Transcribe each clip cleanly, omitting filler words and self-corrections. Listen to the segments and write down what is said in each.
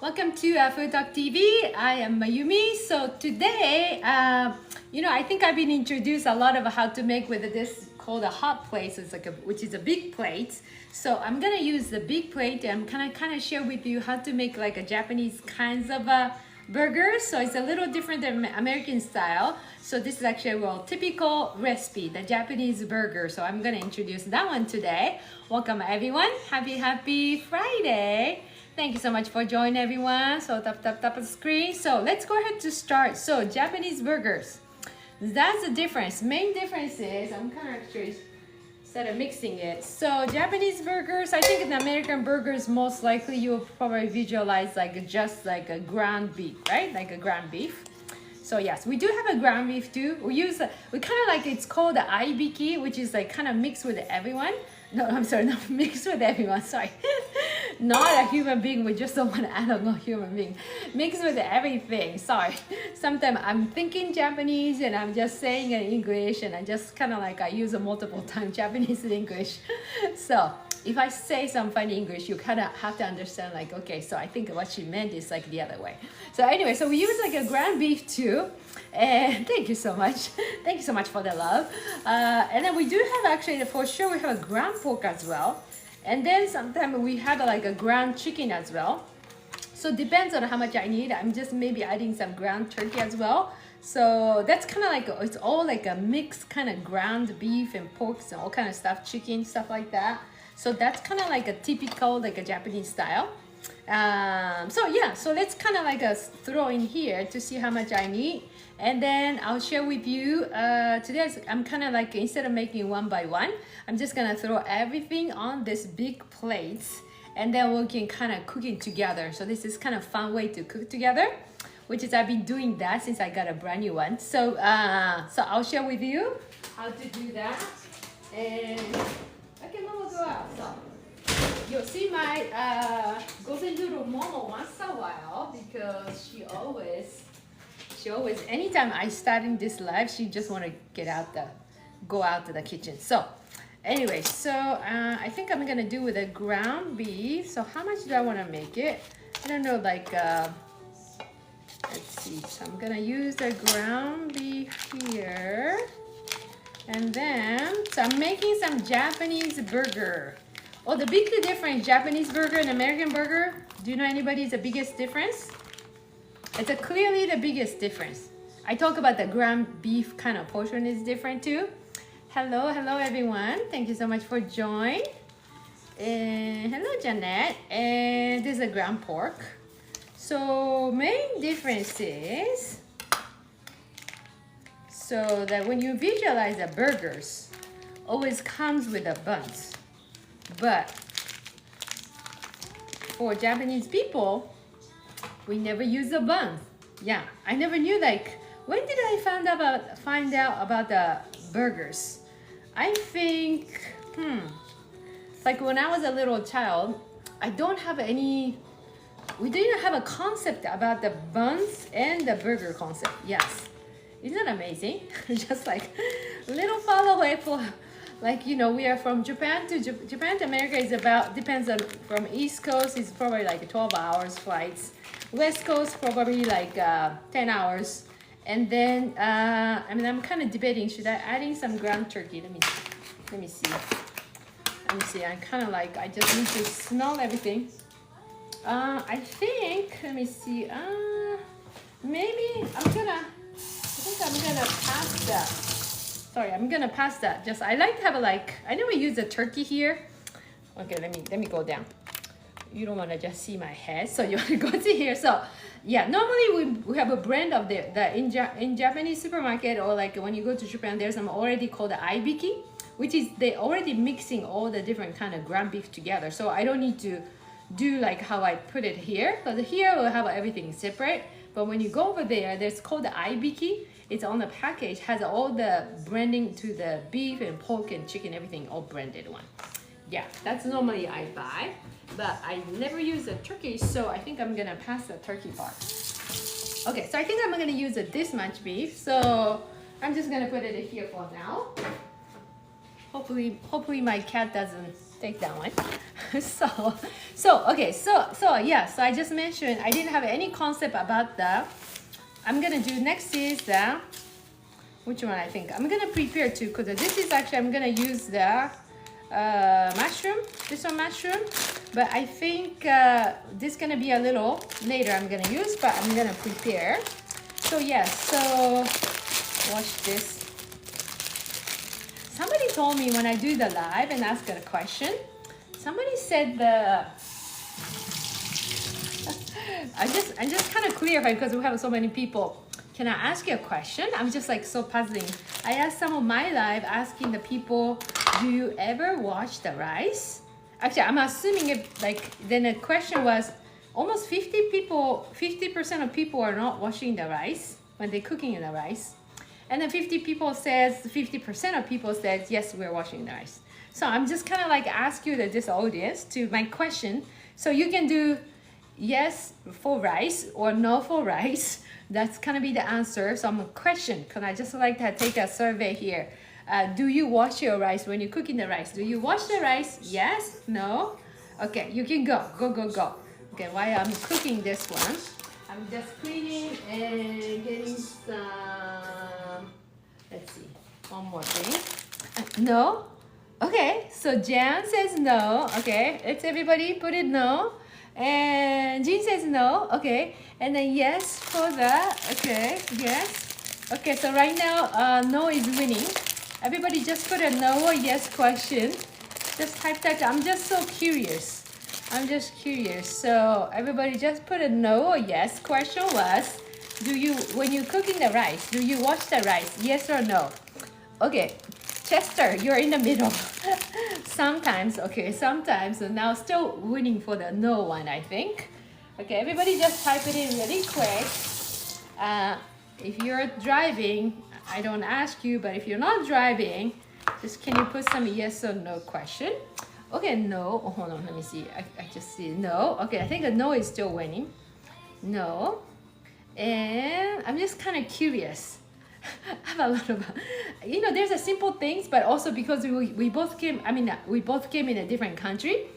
Welcome to FoodTokTV. I am Mayumi. So today, I think I've been introduced a lot of how to make with this called a hot plate. So it's which is a big plate. So I'm gonna use the big plate and I'm kind of share with you how to make like a Japanese kinds of burgers. So it's a little different than American style. So this is actually a typical recipe, the Japanese burger. So I'm gonna introduce that one today. Welcome everyone. Happy Friday. Thank you so much for joining everyone. So tap the screen. So let's go ahead to start. So Japanese burgers. That's the difference. Main difference is I'm kind of actually instead of mixing it. So Japanese burgers, I think in American burgers most likely you'll probably visualize like just like a ground beef, right? Like a ground beef. So yes, we do have a ground beef too. We kind of like it's called the ibiki, which is like kind of mixed with everyone. No, I'm sorry, not mixed with everyone, sorry. Not a human being, we just don't want to add a human being. Mixed with everything, sorry. Sometimes I'm thinking Japanese and I'm just saying in English and I just kind of like I use a multiple times Japanese and English. So if I say some funny English, you kind of have to understand like, okay, so I think what she meant is like the other way. So anyway, so we use like a ground beef too. And thank you so much. Thank you so much for the love. And then we do have actually, for sure, we have a ground pork as well. And then sometimes we have like a ground chicken as well. So depends on how much I need. I'm just maybe adding some ground turkey as well. So that's kind of like, it's all like a mixed kind of ground beef and pork and all kind of stuff, chicken, stuff like that. So that's kind of like a typical, like a Japanese style. So yeah, so let's kind of like throw in here to see how much I need. And then I'll share with you, today I'm kind of like, instead of making one by one, I'm just gonna throw everything on this big plate and then we can kind of cook it together. So this is kind of fun way to cook together, which is I've been doing that since I got a brand new one. So, so I'll share with you how to do that. And okay, Mama, go out. So you'll see my golden doodle Momo once a while because she always, anytime I start in this live, she just want to go out to the kitchen. So anyway, so I think I'm gonna do with a ground beef. So how much do I want to make it? I don't know, like let's see. So I'm gonna use the ground beef here, and then so I'm making some Japanese burger. Oh, the big difference Japanese burger and American burger. Do you know anybody's the biggest difference? It's clearly the biggest difference. I talk about the ground beef kind of portion is different too. Hello everyone. Thank you so much for joining. And hello Janet. And this is a ground pork. So main difference is so that when you visualize the burgers, always comes with the buns. But for Japanese people, we never use the buns. Yeah, I never knew like, when did I find out about the burgers? I think, like when I was a little child, we didn't have a concept about the buns and the burger concept. Yes, isn't that amazing? Just like a little far away for, like, you know, we are from Japan to America is about, depends on, from East Coast is probably like 12 hours flights. West Coast probably like 10 hours. And then, I mean, I'm kind of debating, should I adding some ground turkey? Let me see. I'm kind of like, I just need to smell everything. I think, let me see. Maybe I think I'm gonna pass that. Sorry, I'm gonna pass that. Just, I like to have I never use the turkey here. Okay, let me go down. You don't want to just see my head, so you want to go to here. So yeah, normally we have a brand of in Japanese supermarket, or like when you go to Japan, there's some already called the ibiki, which is they already mixing all the different kind of ground beef together. So I don't need to do like how I put it here, because here we'll have everything separate. But when you go over there, there's called the ibiki. It's on the package, has all the branding to the beef and pork and chicken, everything all branded one. Yeah, that's normally I buy, but I never use a turkey, so I think I'm gonna pass the turkey part. Okay, so I think I'm gonna use this much beef, so I'm just gonna put it here for now. Hopefully my cat doesn't take that one. Okay, yeah, so I just mentioned I didn't have any concept about the. I'm gonna do next is the. Which one I think I'm gonna prepare too, because this is actually I'm gonna use the mushroom. This one mushroom, but I think this is gonna be a little later. I'm gonna use, but I'm gonna prepare. So yes, so watch this. Somebody told me when I do the live and ask a question, somebody said the I'm just kind of clarifying because we have so many people. Can I ask you a question? I'm just like so puzzling. I asked some of my live asking the people, do you ever wash the rice? Actually, I'm assuming if like then the question was almost 50% of people are not washing the rice when they're cooking the rice. And then 50% of people says, yes, we're washing the rice. So I'm just kind of like ask you that this audience to my question. So you can do yes for rice or no for rice. That's gonna be the answer. So I'm a question. Can I just like to take a survey here? Do you wash your rice when you're cooking the rice? Do you wash the rice? Yes? No? Okay, you can go. Go. Okay, while I'm cooking this one, I'm just cleaning and getting some, let's see, one more thing. No? Okay, so Jan says no. Okay, let's everybody put it no. And Jean says no. Okay, and then yes for that. Okay, yes. Okay, so right now, no is winning. Everybody just put a no or yes question. Just type that. I'm just so curious. So everybody just put a no or yes. Question was, when you're cooking the rice, do you wash the rice? Yes or no? Okay, Chester, you're in the middle. Sometimes. So now still winning for the no one, I think. Okay, everybody just type it in really quick. If you're driving, I don't ask you, but if you're not driving, just can you put some yes or no question? Okay, no. Oh, hold on, let me see. I just see no. Okay, I think the no is still winning. No. And I'm just kind of curious. I have a lot of, there's a simple things, but also because we both came in a different country.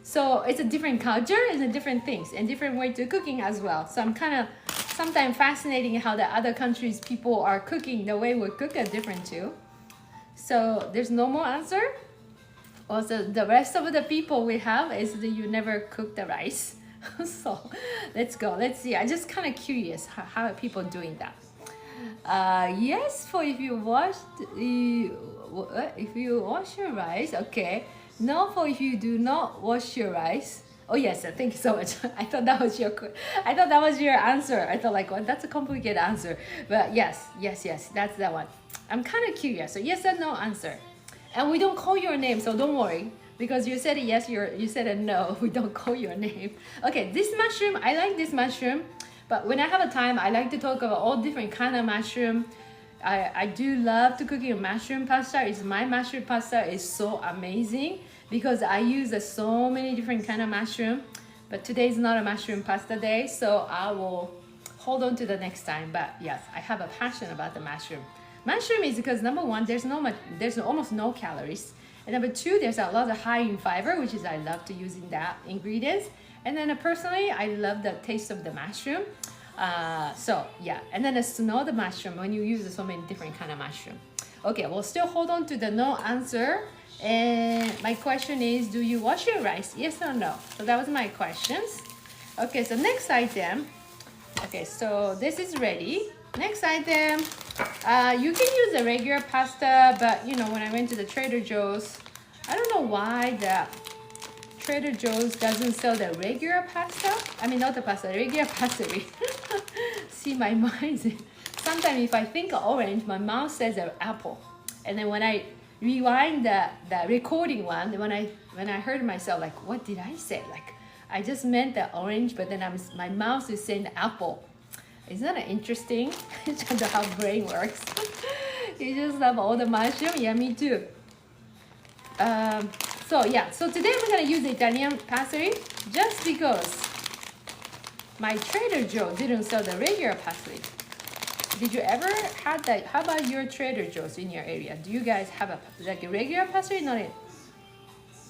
So it's a different culture and a different things and different way to cooking as well. So I'm kind of sometimes fascinating how the other countries people are cooking, the way we cook are different too. So there's no more answer. Also, the rest of the people we have is that you never cook the rice. So let's go. Let's see. I'm just kind of curious how are people doing that. Yes, for if you wash your rice. Okay. No, for if you do not wash your rice. Oh yes, thank you so much. I thought that was your answer. I thought like, well, that's a complicated answer. But yes, that's that one. I'm kind of curious. So yes and no answer. And we don't call your name, so don't worry. Because you said a yes, you said a no. We don't call your name. Okay, this mushroom, I like this mushroom. But when I have a time, I like to talk about all different kind of mushroom. I do love to cooking a mushroom pasta. My mushroom pasta is so amazing because I use so many different kind of mushroom. But today is not a mushroom pasta day, so I will hold on to the next time. But yes, I have a passion about the mushroom. Mushroom is because number one, there's almost no calories. And number two, there's a lot of high in fiber, which is I love to use in that ingredients. And then personally, I love the taste of the mushroom. So yeah, and then the mushroom when you use so many different kind of mushroom. Okay, we'll still hold on to the no answer. And my question is, do you wash your rice? Yes or no? So that was my questions. Okay, so next item. Okay, so this is ready. Next item, you can use the regular pasta, but when I went to the Trader Joe's, I don't know why the Trader Joe's doesn't sell the regular pasta. I mean, not the pasta, the regular pasta. See, my mind. Sometimes if I think of orange, my mouth says an apple. And then when I rewind the recording one, when I heard myself, like, what did I say? Like, I just meant the orange, but then my mouth is saying the apple. Isn't that interesting? Just how brain works. You just love all the mushroom. Yeah, me too. So today we're gonna use the Italian parsley just because my Trader Joe didn't sell the regular parsley. Did you ever have that? How about your Trader Joe's in your area? Do you guys have a regular parsley? Not it.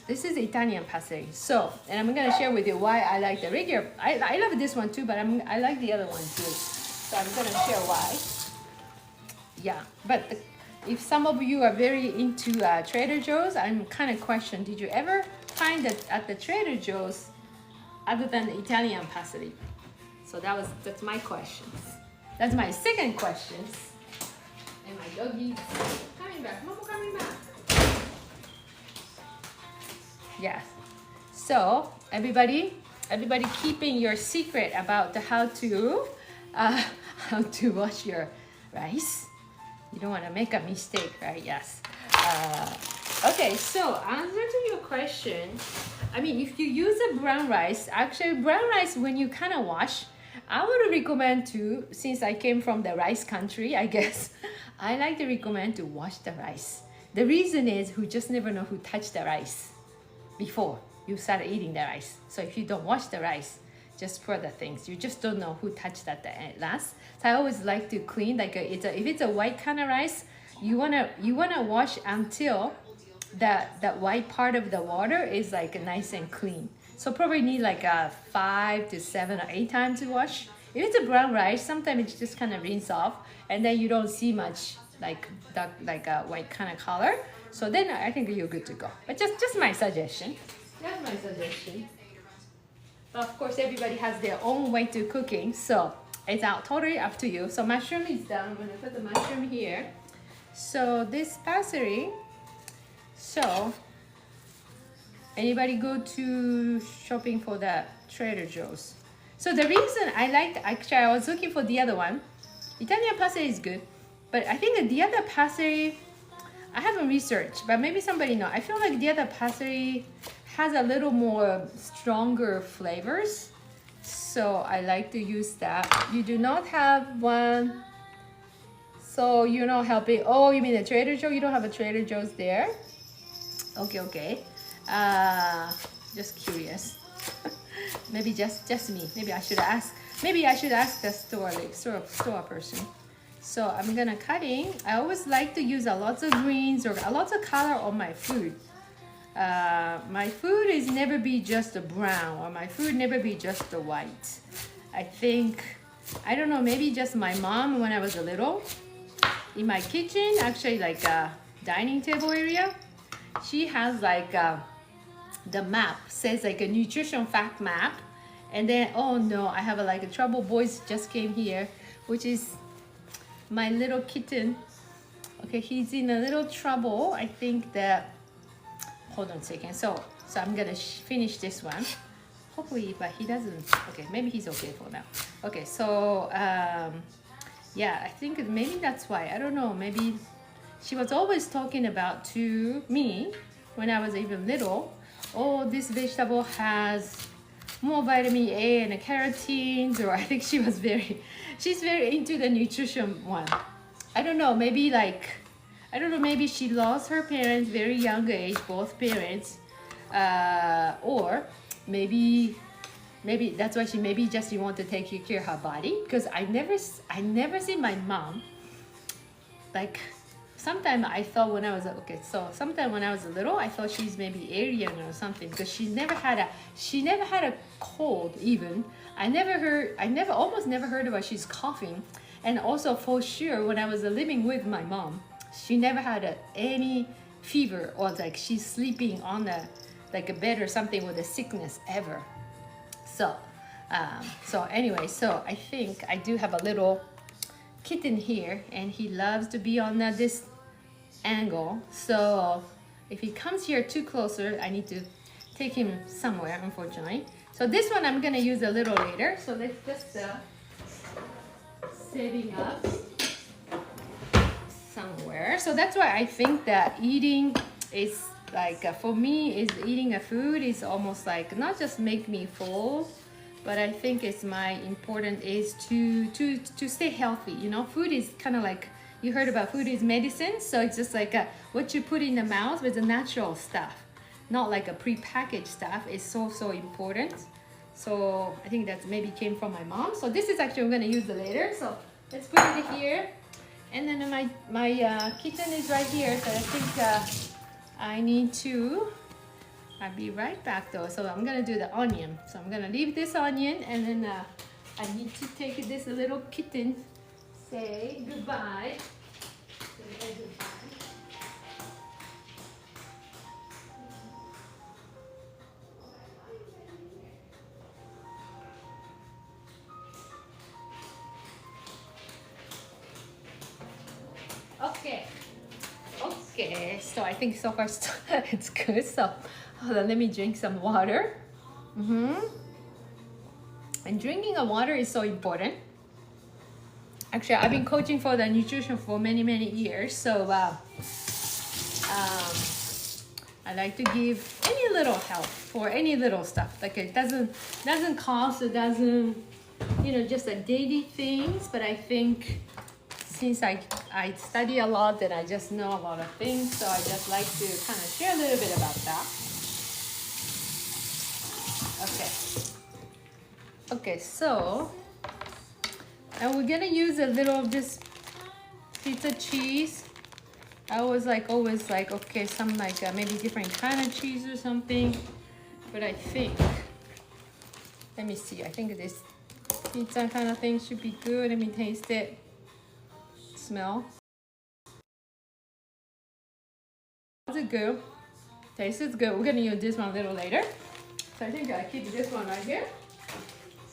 This is Italian parsley. So, and I'm gonna share with you why I like the regular. I love this one too, but I like the other one too. So I'm gonna share why. Yeah, but if some of you are very into Trader Joe's, I'm kind of question, did you ever find that at the Trader Joe's other than the Italian parsley? So that's my questions. That's my second questions. And my doggy coming back. Momo coming back. Yes. So everybody keeping your secret about how to wash your rice. You don't want to make a mistake, right? Yes. Okay, so answer to your question. I mean, if you use a brown rice, actually brown rice when you kind of wash, I would recommend to, since I came from the rice country, I guess, I like to recommend to wash the rice. The reason is you just never know who touched the rice before you start eating the rice. So if you don't wash the rice, just for the things, you just don't know who touched that at last. So I always like to clean, like if it's a white kind of rice, you wanna wash until that white part of the water is like nice and clean. So probably need like 5 to 7 or 8 times to wash. If it's a brown rice, sometimes it's just kind of rinse off, and then you don't see much like a white kind of color. So then I think you're good to go. But just my suggestion. That's my suggestion. But of course, everybody has their own way to cooking, so it's totally up to you. So mushroom is done. I'm gonna put the mushroom here. So this parsley. So anybody go to shopping for the Trader Joe's? So the reason I liked, actually I was looking for the other one. Italian parsley is good, but I think the other parsley, I haven't researched, but maybe somebody know. I feel like the other parsley has a little more stronger flavors, so I like to use that. You do not have one, so you're not helping. Oh, you mean the Trader Joe? You don't have a Trader Joe's there? Okay. Just curious. Maybe just me. Maybe I should ask the store person. So I'm gonna cutting. I always like to use a lots of greens or a lots of color on my food. My food is never be just a brown, or my food never be just a white. I think, I don't know, maybe just my mom when I was a little, in my kitchen, actually like a dining table area, she has like the map, says like a nutrition fact map. And then, oh no, I have like a trouble boys just came here, which is my little kitten. Okay, he's in a little trouble. I think that, hold on a second. So I'm gonna finish this one. Hopefully, but he doesn't. Okay, maybe he's okay for now. Okay, so yeah, I think maybe that's why. I don't know. Maybe she was always talking about to me when I was even little. Oh, this vegetable has more vitamin A and carotenes, or I think she's very into the nutrition one. I don't know. Maybe like, I don't know. Maybe she lost her parents very young age, both parents, or maybe that's why she want to take care of her body. Because I never see my mom like. Sometimes I thought when I was sometime when I was little, I thought she's maybe Aryan or something, because she never had a cold even. I almost never heard about she's coughing. And also for sure when I was living with my mom, she never had any fever or like she's sleeping on a bed or something with a sickness ever. So anyway, so I think I do have a little kitten here, and he loves to be on this angle. So if he comes here too closer, I need to take him somewhere, unfortunately. So this one I'm gonna use a little later. So let's just setting up somewhere. So that's why I think that eating is like for me is eating a food is almost like not just make me full, but I think it's my important is to stay healthy. You know, food is kind of like, you heard about food is medicine. So it's just like what you put in the mouth with the natural stuff, not like a prepackaged stuff, is so important. So I think that maybe came from my mom. So this is actually I'm gonna use it later. So let's put it here. And then my kitten is right here. So I think I need to I'll be right back though. So I'm gonna do the onion. So I'm gonna leave this onion, and then I need to take this little kitten, say goodbye. Say goodbye. Okay, so I think so far it's good. So hold on, let me drink some water. And drinking of water is so important. Actually, I've been coaching for the nutrition for many years. So I like to give any little help for any little stuff. Like it doesn't cost, it doesn't, just the daily things. But I think since I study a lot and I just know a lot of things, so I just like to kind of share a little bit about that. Okay, so and we're gonna use a little of this pizza cheese. I was always like, okay, some maybe different kind of cheese or something. But I think, let me see, I think this pizza kind of thing should be good. Let me taste it. Smell. Is it good? Taste is good. We're gonna use this one a little later. So I think I'll keep this one right here.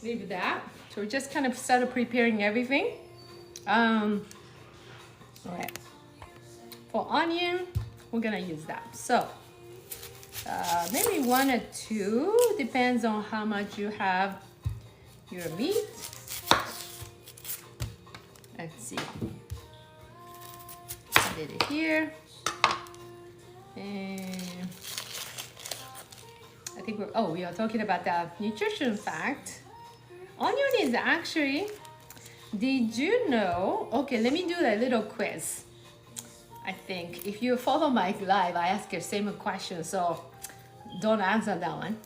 Leave that. So we just kind of started preparing everything. All right. For onion, we're gonna use that. So maybe 1 or 2, depends on how much you have your meat. Let's see. I did it here. And I think we are talking about the nutrition fact. Onion is actually, did you know? Okay, let me do a little quiz. I think if you follow my live, I ask you the same question, so don't answer that one.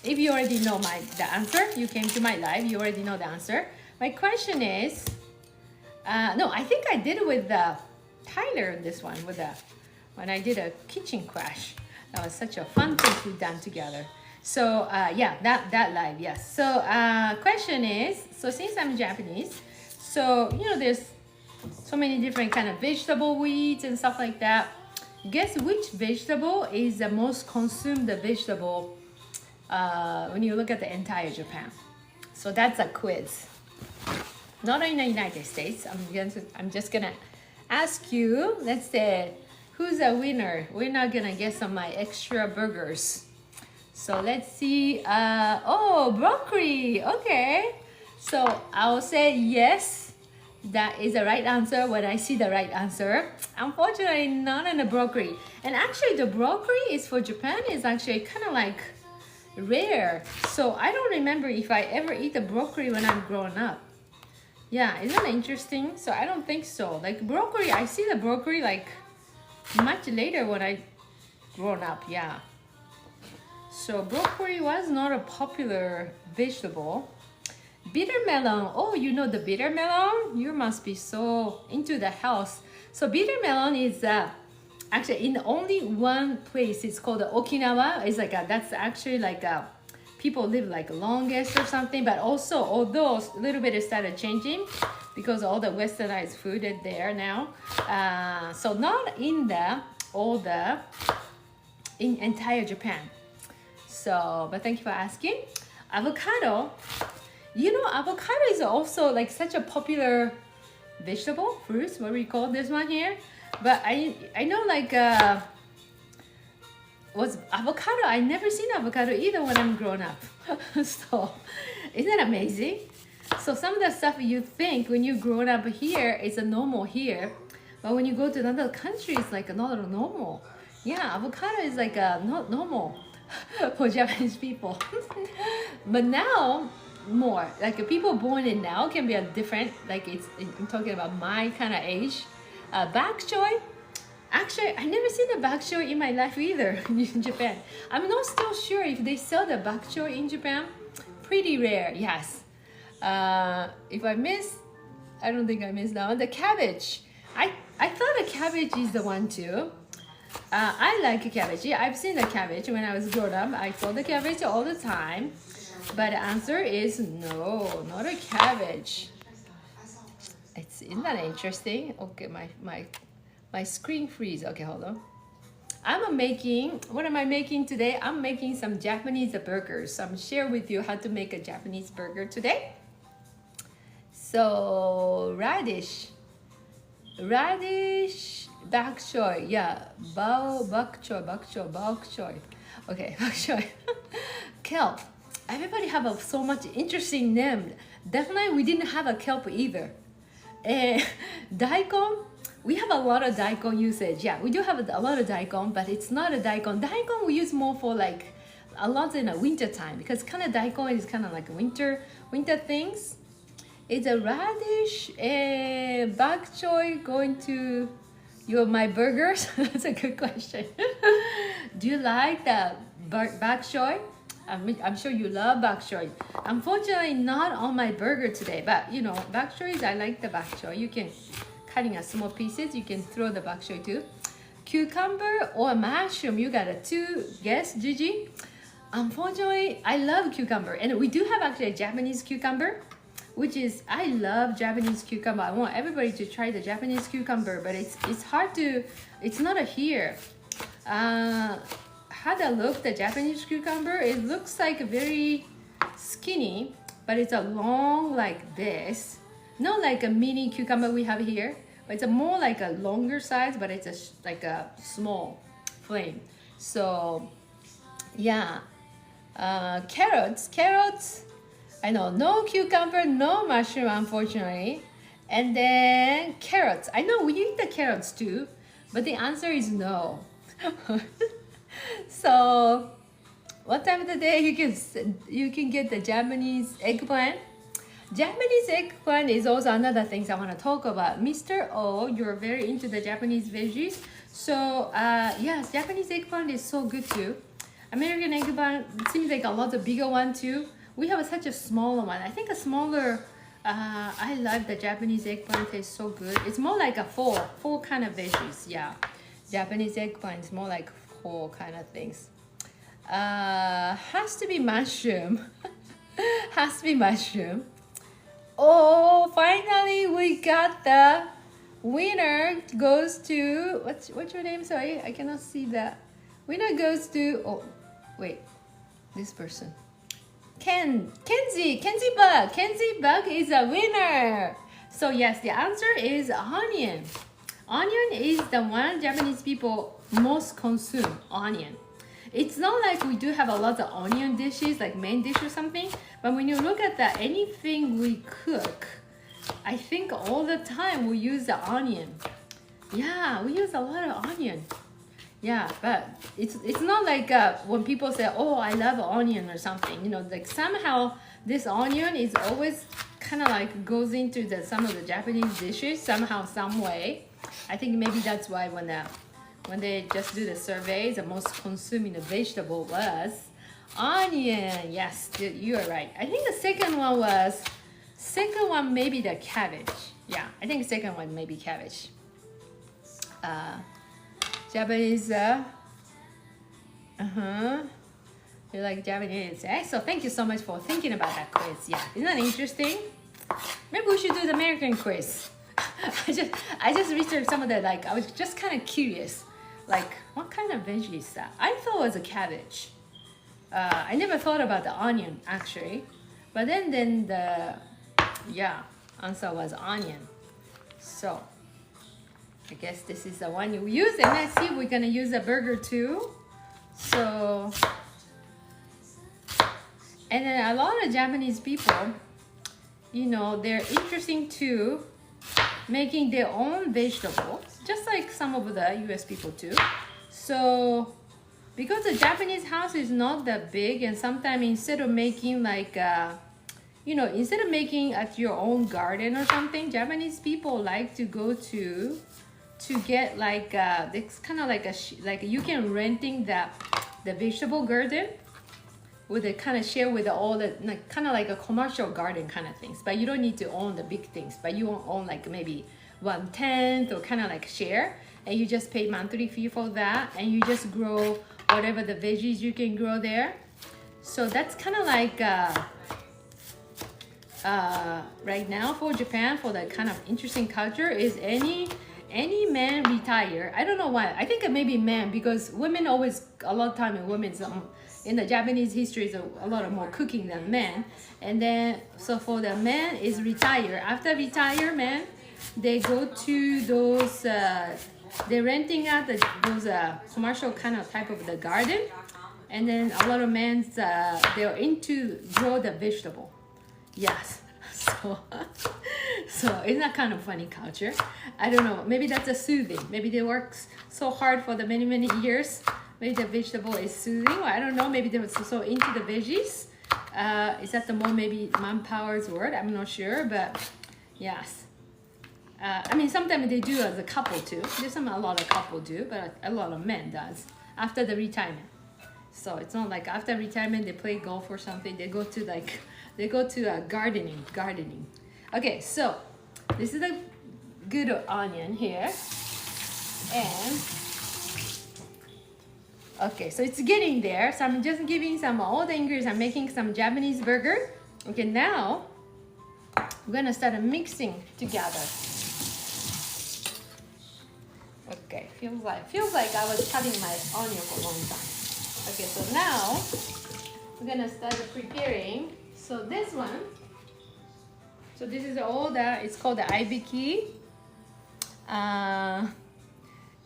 If you already know the answer, you came to my live, you already know the answer. My question is, no, I think I did it with Tyler, this one, when I did a kitchen crash. That was such a fun thing we've done together. So yeah, that live, yes. So question is, so since I'm Japanese, so there's so many different kind of vegetable we eat and stuff like that. Guess which vegetable is the most consumed vegetable when you look at the entire Japan? So that's a quiz. Not in the United States. I'm just gonna ask you, let's say, who's a winner? We're not gonna get some my extra burgers. So let's see. Oh, broccoli. Okay. So I'll say yes. That is the right answer when I see the right answer. Unfortunately, not in the broccoli. And actually, the broccoli is for Japan is actually kind of like rare. So I don't remember if I ever eat the broccoli when I'm growing up. Yeah, isn't that interesting? So I don't think so. Like broccoli, I see the broccoli like much later when I grown up. Yeah. So broccoli was not a popular vegetable. Bitter melon. Oh, you know the bitter melon? You must be so into the health. So bitter melon is actually in only one place. It's called Okinawa. It's like that's actually like people live like longest or something. But also, although a little bit it started changing because all the westernized food is there now. So not in in entire Japan. So, but thank you for asking. Avocado. You know, avocado is also like such a popular vegetable, fruits, what we call this one here. But I know like was avocado. I never seen avocado either when I'm grown up. So, isn't that amazing? So some of the stuff you think when you're grown up here is a normal here, but when you go to another country, it's like not normal. Yeah, avocado is like not normal for Japanese people. But now more like people born in now can be a different, like I'm talking about my kind of age. Bok choy, actually I never seen the bok choy in my life either in Japan. I'm not still sure if they sell the bok choy in Japan. Pretty rare, yes. If I miss, I don't think I missed that one. The cabbage, I thought the cabbage is the one too. I like cabbage. Yeah, I've seen the cabbage when I was grown up. I saw the cabbage all the time. But the answer is no, not a cabbage. Isn't that interesting? Okay, my screen freeze. Okay, hold on. What am I making today? I'm making some Japanese burgers. So I'm share with you how to make a Japanese burger today. So radish, bok choy, yeah, bok choy. Okay, bok choy. Kelp. Everybody have so much interesting name. Definitely we didn't have a kelp either. Daikon, we have a lot of daikon usage. Yeah, we do have a lot of daikon, but it's not a daikon. Daikon we use more for like a lot in the winter time because kind of daikon is kind of like winter things. It's a radish, bok choy going to my burgers? That's a good question. Do you like the bok choy? I'm sure you love bok choy. Unfortunately, not on my burger today, but you know, bok choy, I like the bok choy. You can cutting a small pieces. You can throw the bok choy too. Cucumber or mushroom, you got a two guess, Gigi. Unfortunately, I love cucumber, and we do have actually a Japanese cucumber, which is I love Japanese cucumber. I want everybody to try the Japanese cucumber, but it's hard to. It's not a here. Had a look the Japanese cucumber. It looks like very skinny, but it's a long like this. Not like a mini cucumber we have here, but it's a more like a longer size, but it's like a small flame. So yeah, carrots. I know no cucumber, no mushroom, unfortunately. And then carrots. I know we eat the carrots too, but the answer is no. So what time of the day you can get the Japanese eggplant? Japanese eggplant is also another thing I want to talk about. Mr. O, you're very into the Japanese veggies. So yes, Japanese eggplant is so good too. American eggplant seems like a lot of bigger one too. We have such a smaller one. I think a smaller, I love the Japanese eggplant, tastes so good. It's more like a four kind of veggies, yeah. Japanese eggplant is more like four kind of things. Has to be mushroom. Has to be mushroom. Oh, finally we got the winner goes to, what's your name? Sorry, I cannot see that. Winner goes to, oh, wait, this person. Kenzie Bug is a winner. So yes, the answer is onion. Onion is the one Japanese people most consume, onion. It's not like we do have a lot of onion dishes, like main dish or something, but when you look at that, anything we cook, I think all the time we use the onion. Yeah, we use a lot of onion. Yeah, but it's not like when people say, oh, I love onion or something, you know, like somehow this onion is always kind of like goes into some of the Japanese dishes somehow, some way. I think maybe that's why when they just do the survey, the most consuming vegetable was onion. Yes, you are right. I think the second one maybe the cabbage. Yeah, I think the second one maybe cabbage. Japanese, you like Japanese, eh? So thank you so much for thinking about that quiz. Yeah, isn't that interesting? Maybe we should do the American quiz. I just researched some of the, like, I was just kind of curious, like, what kind of veggie is that? I thought it was a cabbage. I never thought about the onion, actually. But then the, yeah, answer was onion. So I guess this is the one you use, and let's see if we're gonna use a burger too. So, and then a lot of Japanese people, you know, they're interesting too, making their own vegetables, just like some of the US people too. So, because the Japanese house is not that big, and sometimes instead of making like, you know, instead of making at your own garden or something, Japanese people like to go to get like it's kind of like you can renting the vegetable garden with a kind of share with all the like, kind of like a commercial garden kind of things, but you don't need to own the big things, but you own like maybe 1/10 or kind of like share, and you just pay monthly fee for that, and you just grow whatever the veggies you can grow there. So that's kind of like right now for Japan, for the kind of interesting culture is any man retire. I don't know why. I think maybe men, because women always, a lot of time in women's in the Japanese history is a lot of more cooking than men. And then so for the men is retire. After retirement, they go to those they're renting out those commercial kind of type of the garden, and then a lot of men they're into grow the vegetable. Yes. So isn't that kind of funny culture? I don't know. Maybe that's a soothing. Maybe they work so hard for the many years. Maybe the vegetable is soothing. Or I don't know. Maybe they were so into the veggies. Is that the more maybe manpower's word? I'm not sure, but yes. I mean, sometimes they do as a couple too. There's a lot of couple do, but a lot of men does after the retirement. So it's not like after retirement they play golf or something. They go to gardening. Okay, so this is a good onion here, and okay, so it's getting there. So I'm just giving some all the ingredients. I'm making some Japanese burger. Okay, now we're gonna start mixing together. Okay, feels like I was cutting my onion for a long time. Okay, so now we're gonna start preparing. So this one, so this is all that, it's called the ibiki.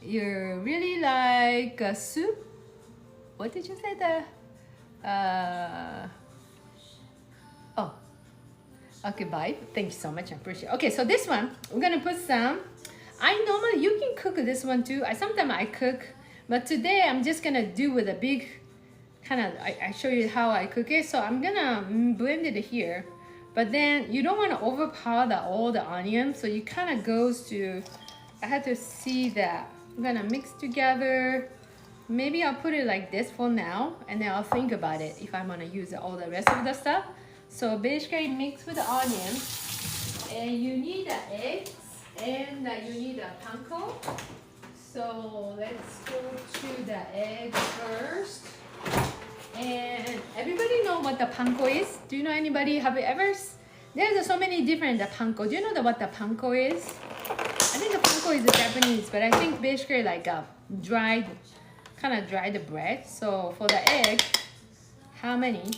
You really like a soup? What did you say? Oh, okay, bye. Thank you so much, I appreciate it. Okay, so this one, we're gonna put some, normally you can cook this one too. Sometimes I cook, but today I'm just gonna do with a big kind of, I show you how I cook it. So I'm gonna blend it here, but then you don't want to overpower all the onions. So you kind of goes to, I had to see that. I'm gonna mix together. Maybe I'll put it like this for now, and then I'll think about it if I'm gonna use all the rest of the stuff. So basically mix with the onion, and you need the eggs, and you need a panko. So let's go to the egg first. And everybody know what the panko is? Do you know anybody? Have you ever? There's so many different panko. Do you know what the panko is? I think the panko is Japanese, but I think basically like a dried bread. So for the egg, how many?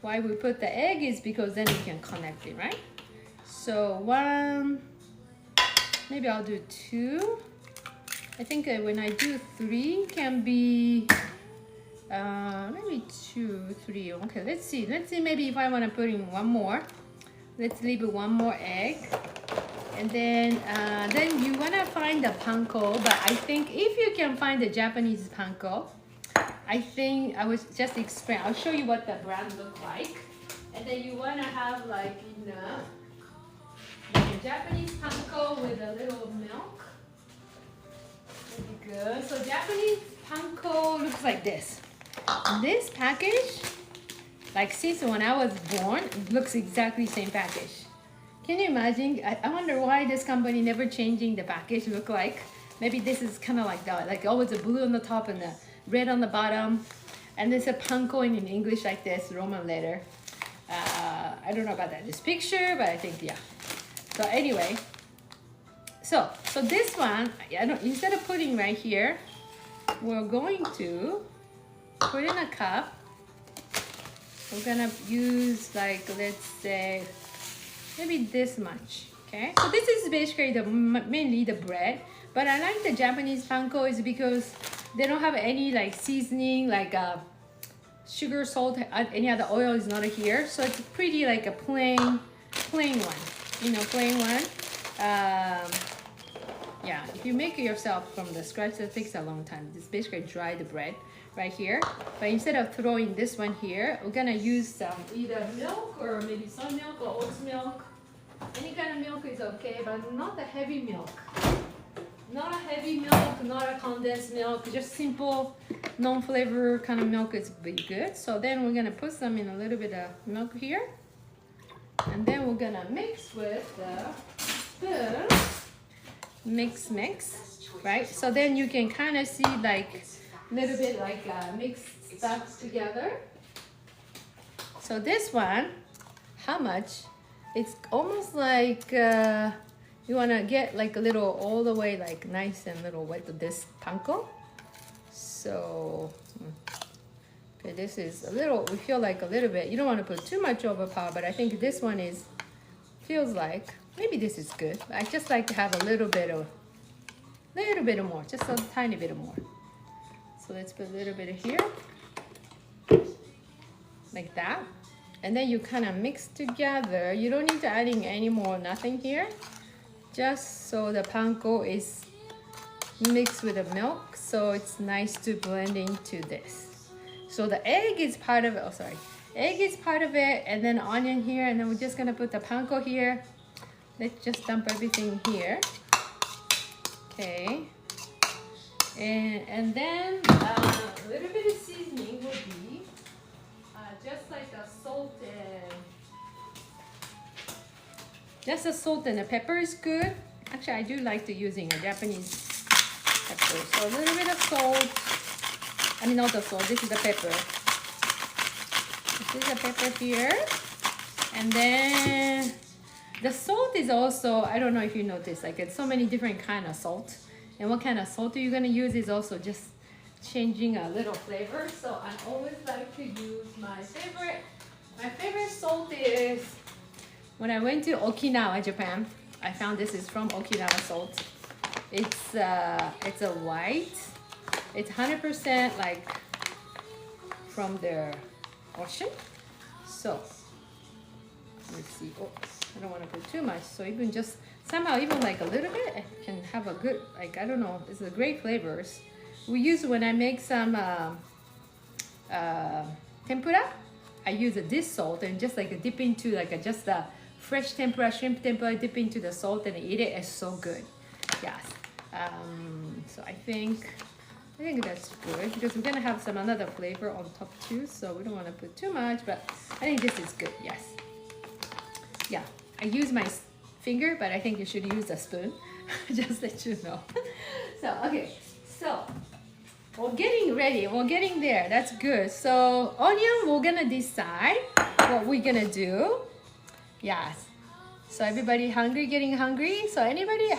Why we put the egg is because then you can connect it, right? So one, maybe I'll do two. I think when I do three can be maybe 2, 3. Okay, let's see maybe if I want to put in one more. Let's leave one more egg, and then you want to find the panko. But I think if you can find the Japanese panko, I think I was just explain. I'll show you what the brand look like, and then you want to have like a Japanese panko with a little milk. Really good. So Japanese panko looks like this. This package, like since when I was born, it looks exactly the same package. Can you imagine? I wonder why this company never changing the package look like. Maybe this is kind of like that, like always a blue on the top and the red on the bottom. And there's a panko in English like this, Roman letter. I don't know about that, this picture, but I think, yeah. So anyway, so this one, instead of putting right here, we're going to put in a cup. We're gonna use like, let's say, maybe this much, okay? So this is basically mainly the bread, but I like the Japanese panko is because they don't have any like seasoning, like sugar, salt, any other oil is not here. So it's pretty like a plain one, plain one. Yeah, if you make it yourself from the scratch, it takes a long time. Just basically dry the bread right here. But instead of throwing this one here, we're gonna use some either milk or maybe some milk or oat milk. Any kind of milk is okay, but not the heavy milk. Not a heavy milk, not a condensed milk, just simple non-flavor kind of milk is pretty good. So then we're gonna put some in a little bit of milk here. And then we're gonna mix with the spoon. mix, right? So then you can kind of see like a little bit like mixed stuff together. So this one, how much? It's almost like you want to get like a little all the way like nice and little wet to this panko. So okay, this is a little, we feel like a little bit, you don't want to put too much overpower, but I think this one is, feels like, maybe this is good. I just like to have a little bit more, just a tiny bit more. So let's put a little bit here, like that. And then you kind of mix together. You don't need to adding any more, nothing here. Just so the panko is mixed with the milk, so it's nice to blend into this. So the egg is part of it, oh sorry. Egg is part of it, and then onion here, and then we're just gonna put the panko here. Let's just dump everything here. Okay. And then a little bit of seasoning will be just like a salt and a pepper is good. Actually, I do like to using a Japanese pepper. So a little bit of salt. I mean, not the salt. This is the pepper. This is the pepper here. And then the salt is also, I don't know if you notice, like it's so many different kind of salt. And what kind of salt you're gonna use is also just changing a little flavor. So I always like to use my favorite salt is, when I went to Okinawa, Japan, I found this is from Okinawa salt. It's a white, it's 100% like from the ocean. So let's see, oh, I don't want to put too much. So even just somehow even like a little bit, it can have a good, like, I don't know, it's a great flavors. We use when I make some tempura, I use this salt and just like dip into like just a fresh tempura, shrimp tempura, dip into the salt and eat it. It's so good. Yes. So I think that's good because we're gonna have some another flavor on top too. So we don't want to put too much, but I think this is good. Yes. Yeah. I use my finger, but I think you should use a spoon. Just let you know. So okay. So we're getting ready. We're getting there. That's good. So onion, we're gonna decide what we're gonna do. Yes. So everybody hungry, getting hungry. So anybody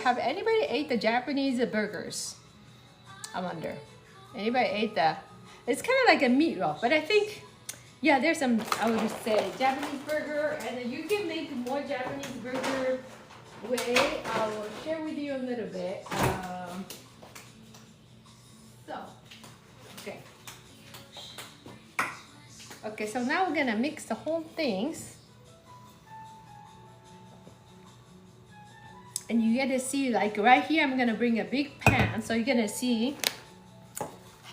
ate the Japanese burgers? I wonder. Anybody ate the, it's kind of like a meatloaf, but I think, yeah, there's some, I would just say Japanese burger, and then you can make more Japanese burger way. I will share with you a little bit. Okay, so now we're gonna mix the whole things. And you get to see, like right here, I'm gonna bring a big pan. So you're gonna see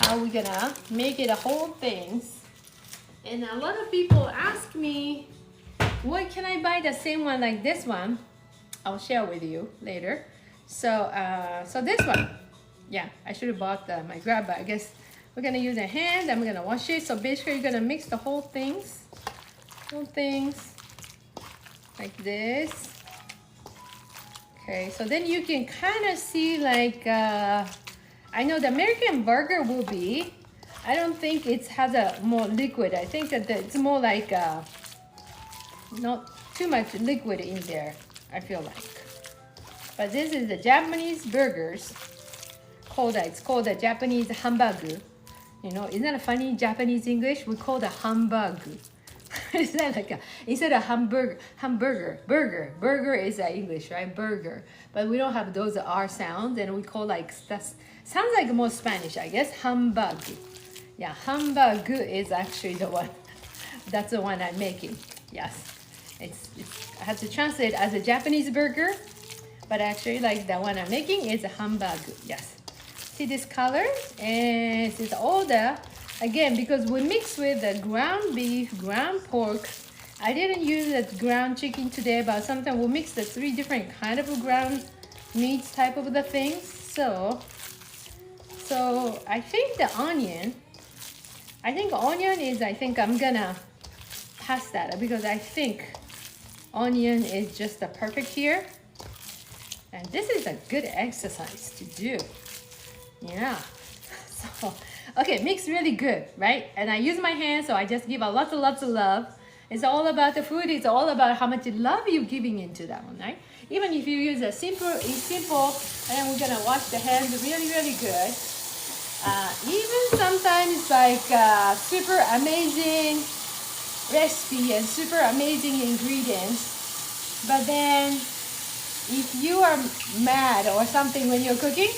how we're gonna make it a whole things. And a lot of people ask me, what can I buy the same one like this one? I'll share with you later. So, so this one, yeah, I should have bought my grab bag. I guess we're gonna use a hand. I'm gonna wash it. So basically, you're gonna mix the whole things like this. Okay, so then you can kind of see like, I know the American burger will be, I don't think it has a more liquid. I think that it's more like not too much liquid in there, I feel like. But this is the Japanese burgers. It's called the Japanese Hambāgu. You know, isn't that a funny Japanese English? We call the Hambāgu. Is that like a, instead of burger is English, right? Burger. But we don't have those R sounds, and we call like, that sounds like more Spanish, I guess. Hambāgu. Yeah, Hambāgu is actually the one. That's the one I'm making. Yes. It's I have to translate as a Japanese burger, but actually like the one I'm making is a Hambāgu. Yes. See this color? And it's all the, again, because we mix with the ground beef, ground pork. I didn't use the ground chicken today, but sometimes we'll mix the 3 different kind of ground meats type of the things. So I think the onion, is, I think I'm gonna pass that because I think onion is just the perfect here. And this is a good exercise to do. Yeah. So, okay, mix really good, right? And I use my hands, so I just give a lots of love. It's all about the food. It's all about how much love you're giving into that one, right? Even if you use a simple, and then we're gonna wash the hands really good. Even sometimes like super amazing recipe and super amazing ingredients, but then if you are mad or something when you're cooking,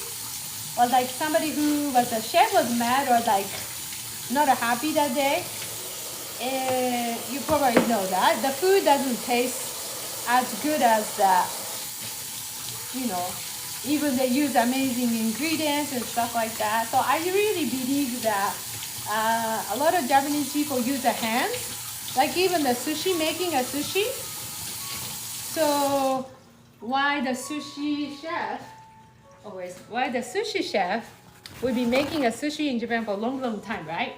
or like somebody who was a chef was mad or like not happy that day, you probably know that the food doesn't taste as good as even they use amazing ingredients and stuff like that. So I really believe that a lot of Japanese people use their hands, like even the sushi, making a sushi. So why the sushi chef will be making a sushi in Japan for a long time, right?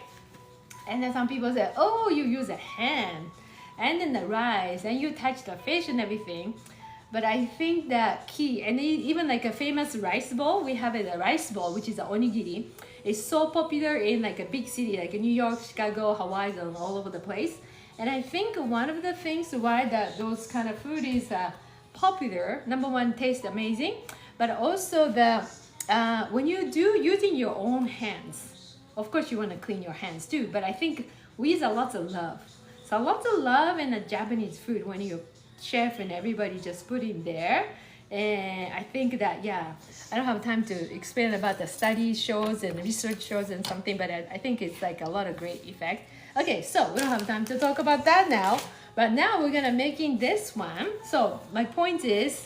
And then some people say, oh, you use a hand and then the rice and you touch the fish and everything. But I think that key, and even like a famous rice bowl, we have a rice bowl, which is an onigiri. It's so popular in like a big city, like in New York, Chicago, Hawaii, and all over the place. And I think one of the things why those kind of food is popular, number one, tastes amazing, but also when you do using your own hands, of course you want to clean your hands too, but I think we use a lot of love. So lots of love in the Japanese food when you chef and everybody just put in there. And I think that, yeah, I don't have time to explain about the study shows and research shows and something, but I think it's like a lot of great effect. Okay, so we don't have time to talk about that now, but now we're gonna making this one. So my point is,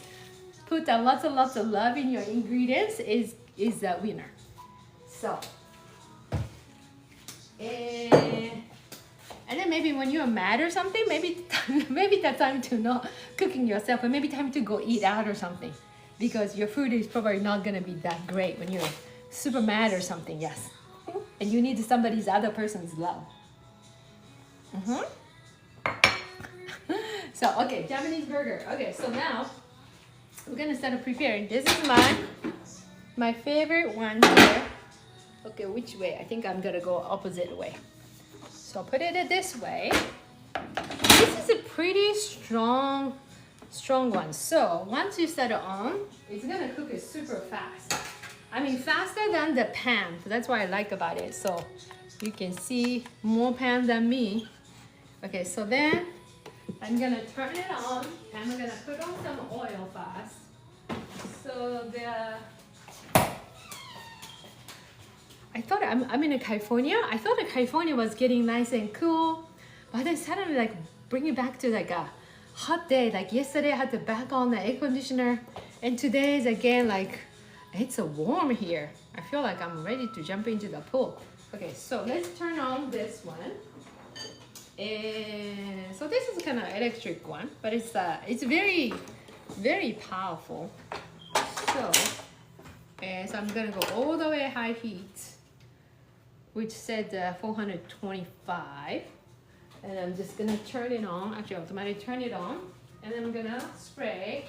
put lots of love in your ingredients is the winner. So, and then maybe when you're mad or something, maybe that's time to not cooking yourself, or maybe time to go eat out or something, because your food is probably not gonna be that great when you're super mad or something. Yes, and you need other person's love. So okay, Japanese burger. Okay, so now we're gonna start preparing. This is my favorite one here. Okay, which way? I think I'm gonna go opposite way. So put it this way. This is a pretty strong one. So once you set it on, it's gonna cook it super fast. I mean, faster than the pan. So that's what I like about it. So you can see more pan than me. Okay, so then I'm gonna turn it on and I'm gonna put on some oil fast. So I thought I'm in California. I thought that California was getting nice and cool, but then suddenly like bring it back to like a hot day. Like yesterday I had to back on the air conditioner, and today is again like it's warm here. I feel like I'm ready to jump into the pool. Okay, so let's turn on this one. And so this is kind of electric one, but it's very, very powerful. So I'm gonna go all the way high heat, which said 425, and I'm just gonna turn it on. Actually, automatically turn it on, and then I'm gonna spray.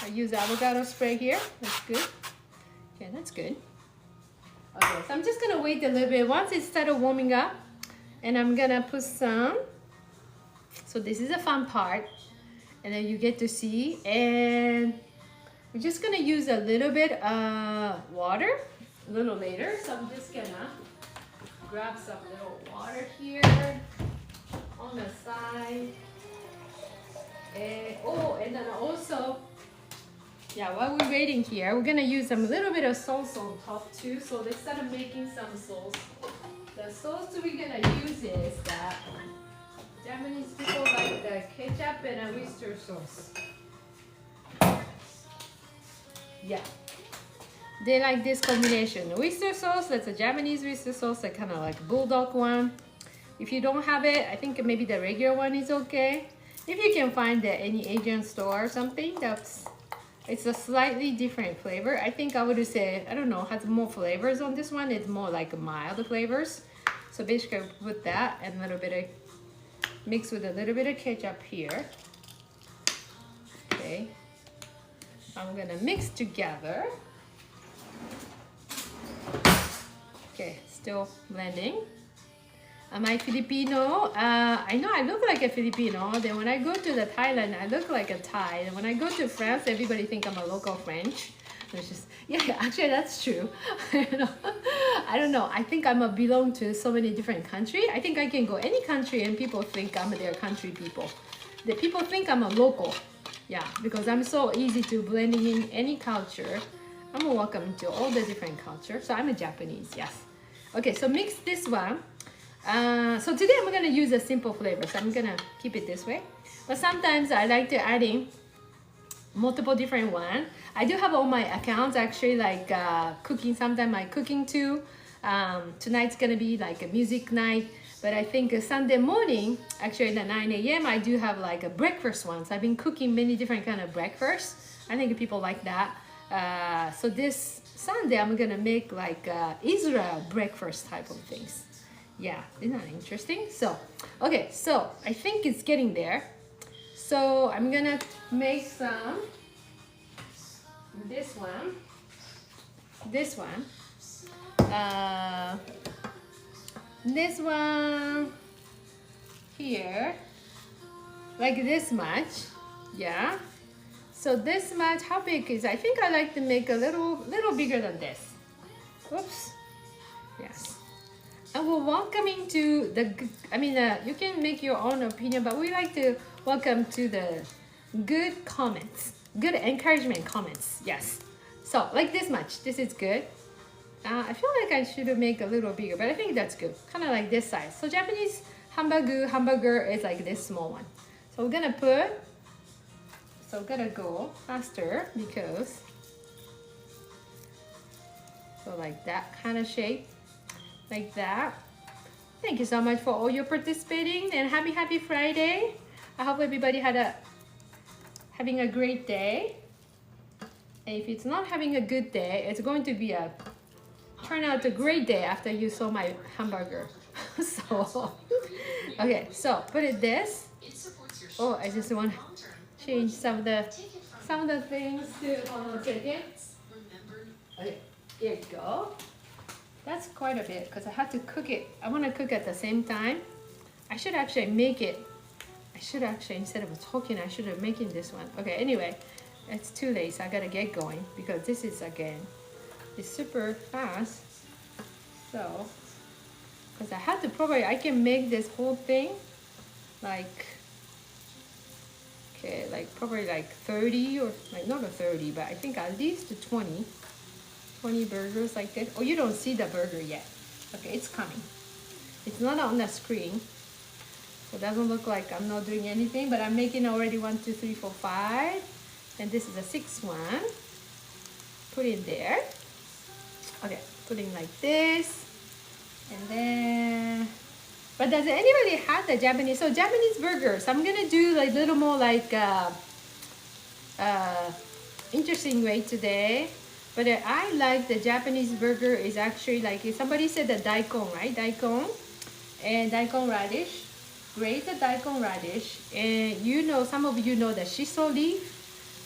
I use avocado spray here. That's good. Okay, that's good. Okay, so I'm just gonna wait a little bit. Once it started warming up, and I'm gonna put some. So this is a fun part, and then you get to see. And we're just gonna use a little bit water a little later. So I'm just gonna grab some little water here on the side. And then also, yeah, while we're waiting here, we're gonna use some little bit of sauce on top too. So let's start making some sauce. The sauce we're gonna use is that Japanese people like the ketchup and a oyster sauce. Yeah, they like this combination. Oyster sauce, that's a Japanese oyster sauce, that kind of like bulldog one. If you don't have it, I think maybe the regular one is okay. If you can find any Asian store or something, it's a slightly different flavor. I think I would say, I don't know, has more flavors on this one. It's more like mild flavors. So basically put that and a little bit of, mix with a little bit of ketchup here. Okay. I'm gonna mix together. Okay, still blending. Am I Filipino? I know I look like a Filipino. Then when I go to the Thailand, I look like a Thai. And when I go to France, everybody think I'm a local French. It's just, yeah, actually that's true. I don't know. I think I'm a belong to so many different countries. I think I can go any country and people think I'm their country people. The people think I'm a local. Yeah, because I'm so easy to blending in any culture. I'm welcome to all the different cultures. So I'm a Japanese, yes. Okay, so mix this one. So today I'm gonna use a simple flavor. So I'm gonna keep it this way. But sometimes I like to add in multiple different one. I do have all my accounts actually, like cooking. Sometimes I cooking too. Tonight's gonna be like a music night. But I think Sunday morning, actually at 9 a.m. I do have like a breakfast ones. I've been cooking many different kind of breakfasts. I think people like that. So this Sunday I'm gonna make like Israel breakfast type of things. Yeah, isn't that interesting? So, okay, so I think it's getting there. So I'm gonna make some, this one, this one here, like this much, yeah. So this much, how big is, I think I like to make a little bigger than this. Oops, yes. And we're welcoming to the, you can make your own opinion, but we like to welcome to the good comments, good encouragement comments, yes. So like this much, this is good. I feel like I should make a little bigger, but I think that's good. Kind of like this size. So Japanese hamburger is like this small one. So we're gonna go faster because, so like that kind of shape. Like that. Thank you so much for all your participating and happy Friday. I hope everybody having a great day. And if it's not having a good day, it's going to be turn out a great day after you saw my hamburger. So okay, so put it this. Oh, I just want to change some of the things to, hold on a second. Okay, here you go. That's quite a bit because I have to cook it. I want to cook at the same time. I should actually make it. Instead of talking, I should have making this one. Okay, anyway, it's too late, so I gotta get going because this is, again, it's super fast. So, because I have to probably, I can make this whole thing like, okay, like probably like 30 or like not a 30, but I think at least 20 burgers like this. Oh, you don't see the burger yet. Okay, it's coming. It's not on the screen. So it doesn't look like I'm not doing anything, but I'm making already 1, 2, 3, 4, 5. And this is a 6th one. Put in there. Okay, putting like this. And then, but does anybody have the Japanese? So Japanese burgers, I'm gonna do like a little more like interesting way today. But I like the Japanese burger is actually like, somebody said the daikon, right? Daikon and daikon radish. Grate the daikon radish. And you know, some of you know the shiso leaf.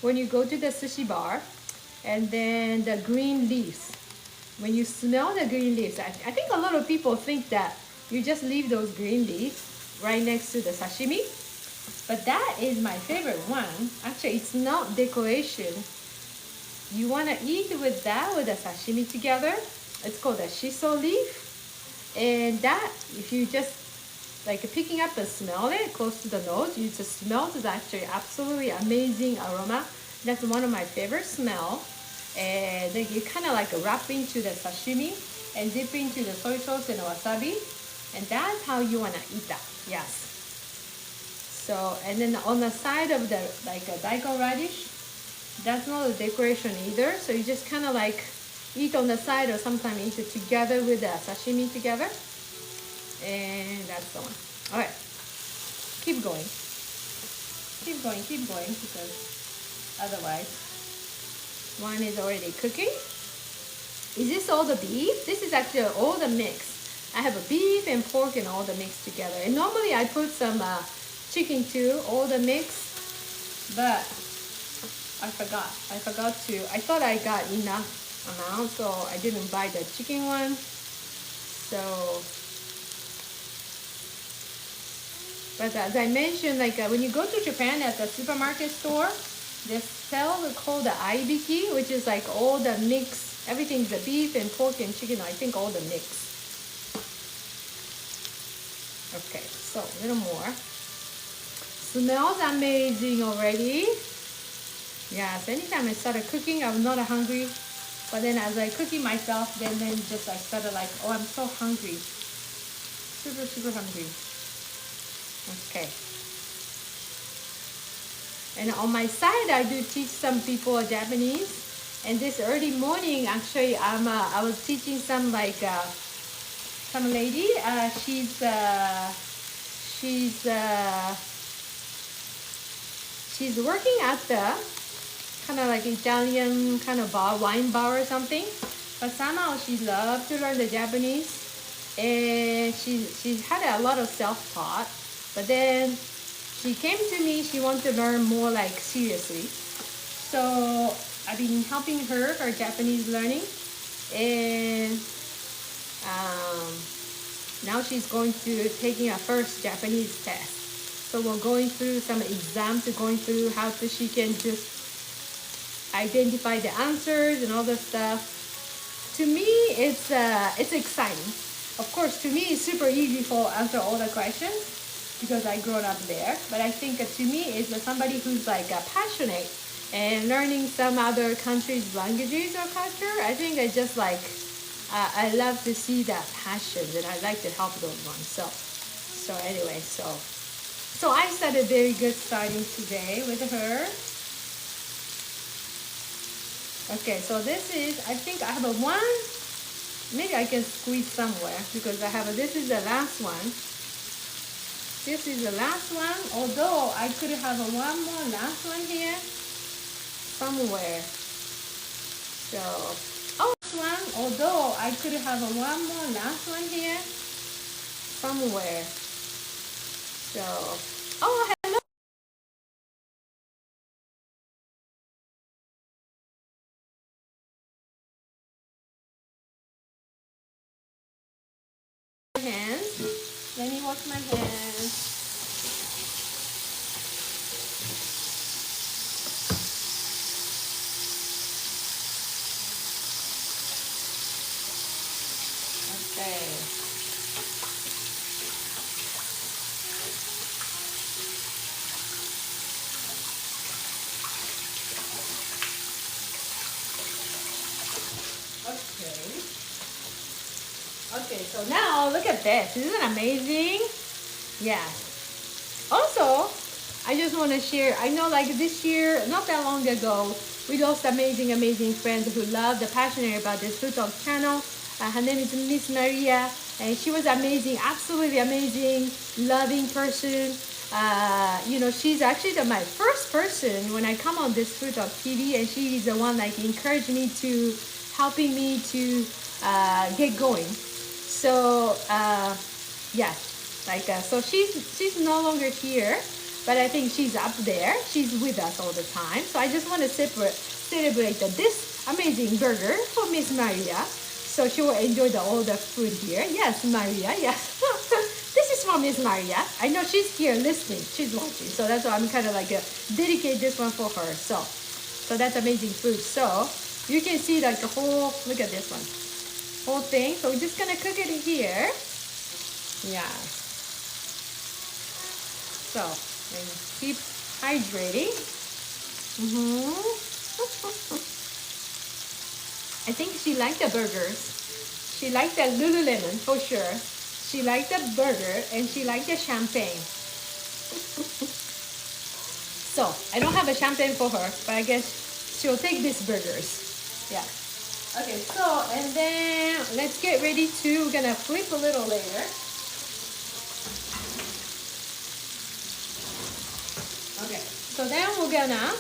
When you go to the sushi bar, and then the green leaves. When you smell the green leaves, I think a lot of people think that you just leave those green leaves right next to the sashimi. But that is my favorite one. Actually, it's not decoration. You want to eat with that with the sashimi together. It's called a shiso leaf. And that, if you just like picking up and smell it close to the nose, you just smell it, actually absolutely amazing aroma. That's one of my favorite smell. And then you kind of like wrap into the sashimi and dip into the soy sauce and wasabi. And that's how you want to eat that. Yes. So, and then on the side of the like a daikon radish, that's not a decoration either. So you just kind of like eat on the side or sometimes eat it together with the sashimi together. And that's the one. All right. Keep going. Keep going because otherwise one is already cooking. Is this all the beef? This is actually all the mix. I have a beef and pork and all the mix together. And normally I put some chicken too, all the mix. But I forgot to, I thought I got enough amount, so I didn't buy the chicken one. So, but as I mentioned, like when you go to Japan at the supermarket store, they sell called the aibiki, which is like all the mix, everything's the beef and pork and chicken, I think all the mix. Okay, so a little more. Smells amazing already. Yes, anytime I started cooking, I was not hungry. But then as I cooking myself, then just I started like, oh, I'm so hungry. Super, super hungry. Okay. And on my side, I do teach some people Japanese. And this early morning, actually, I was teaching some like some lady. She's working at the kind of like Italian kind of bar, wine bar or something. But somehow she loved to learn the Japanese. And she had a lot of self-taught. But then she came to me, she wanted to learn more like seriously. So I've been helping her Japanese learning. And now she's going to taking her first Japanese test. So we're going through some exams, going through how she can just identify the answers and all that stuff. To me, it's exciting. Of course, to me, it's super easy for answer all the questions because I grew up there. But I think to me, it's somebody who's like passionate and learning some other countries' languages or culture. I think I just like I love to see that passion, and I like to help those ones. So anyway, so I started very good starting today with her. Okay, so this is, I think I have a one, maybe I can squeeze somewhere because I have this is the last one. This is the last one, although I could have a one more last one here somewhere. So, this one, although I could have a one more last one here somewhere. So, oh, hello. Hands. Let me wash my hands. Okay. Okay, so now look at this. Isn't it amazing? Yeah. Also, I just want to share, I know like this year, not that long ago, we lost amazing friends who loved the passionate about this Food Talk channel. Her name is Miss Maria, and she was amazing, absolutely amazing, loving person. You know, she's actually my first person when I come on this Food Talk TV, and she is the one like encouraged me to, helping me to get going. So yeah, like so she's no longer here, but I think she's up there. She's with us all the time. So I just want to celebrate this amazing burger for Miss Maria. So she will enjoy all the food here. Yes, Maria. Yes, this is for Miss Maria. I know she's here listening. She's watching. So that's why I'm kind of like dedicate this one for her. So that's amazing food. So you can see like the whole. Look at this one. Whole thing. So we're just gonna cook it here. Yeah. So and keep hydrating. I think she liked the burgers. She liked the Lululemon for sure. She liked the burger and she liked the champagne. So I don't have a champagne for her, but I guess she'll take these burgers. Yeah. Okay, so, and then let's get ready to, we're gonna flip a little later. Okay, so then we're gonna,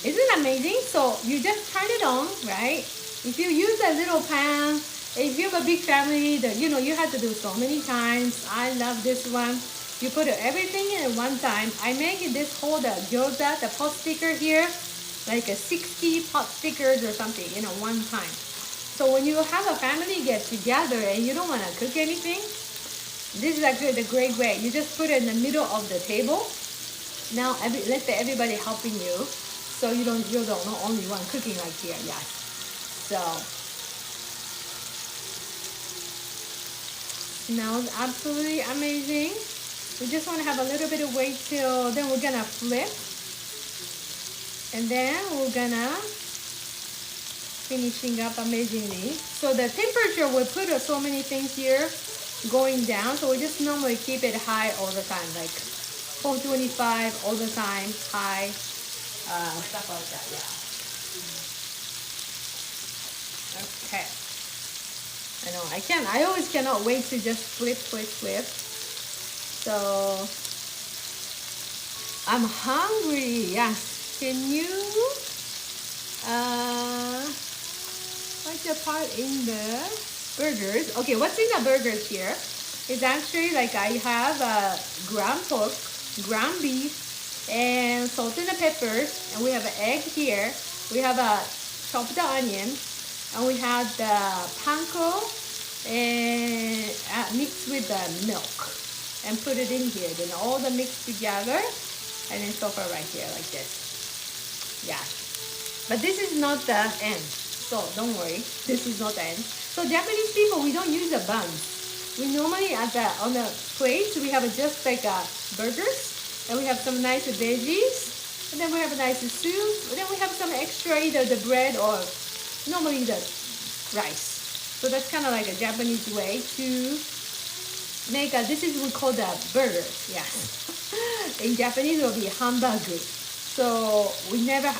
isn't it amazing? So you just turn it on, right? If you use a little pan, if you have a big family, that you know you have to do so many times. I love this one. You put everything in at one time. I make this whole the gyoza, the pot sticker here, like a 60 pot stickers or something, one time. So when you have a family get together and you don't want to cook anything, this is actually the great way. You just put it in the middle of the table. Now let's say everybody helping you, so you're the only one cooking like here. Yes. So smells absolutely amazing. We just want to have a little bit of wait till then we're gonna flip, and then we're gonna finishing up amazingly. So the temperature, we put so many things here going down, so we just normally keep it high all the time, like 425 all the time, high, stuff like that. Yeah. Okay. I know I always cannot wait to just flip. So I'm hungry. Yes. Can you what's the part in the burgers? Okay, what's in the burgers here is actually like I have ground pork, ground beef, and salt and peppers, and we have an egg here. We have a chopped onion, and we have the panko and mixed with the milk and put it in here. Then all the mixed together, and then so far right here like this. Yeah, but this is not the end, so don't worry, this is not the end. So Japanese people, we don't use the buns. We normally on the plates we have just like burgers, and we have some nice veggies, and then we have a nice soup, and then we have some extra, either the bread or normally the rice. So that's kind of like a Japanese way to make this is we call the burger. Yes. In Japanese it will be Hambāgu. So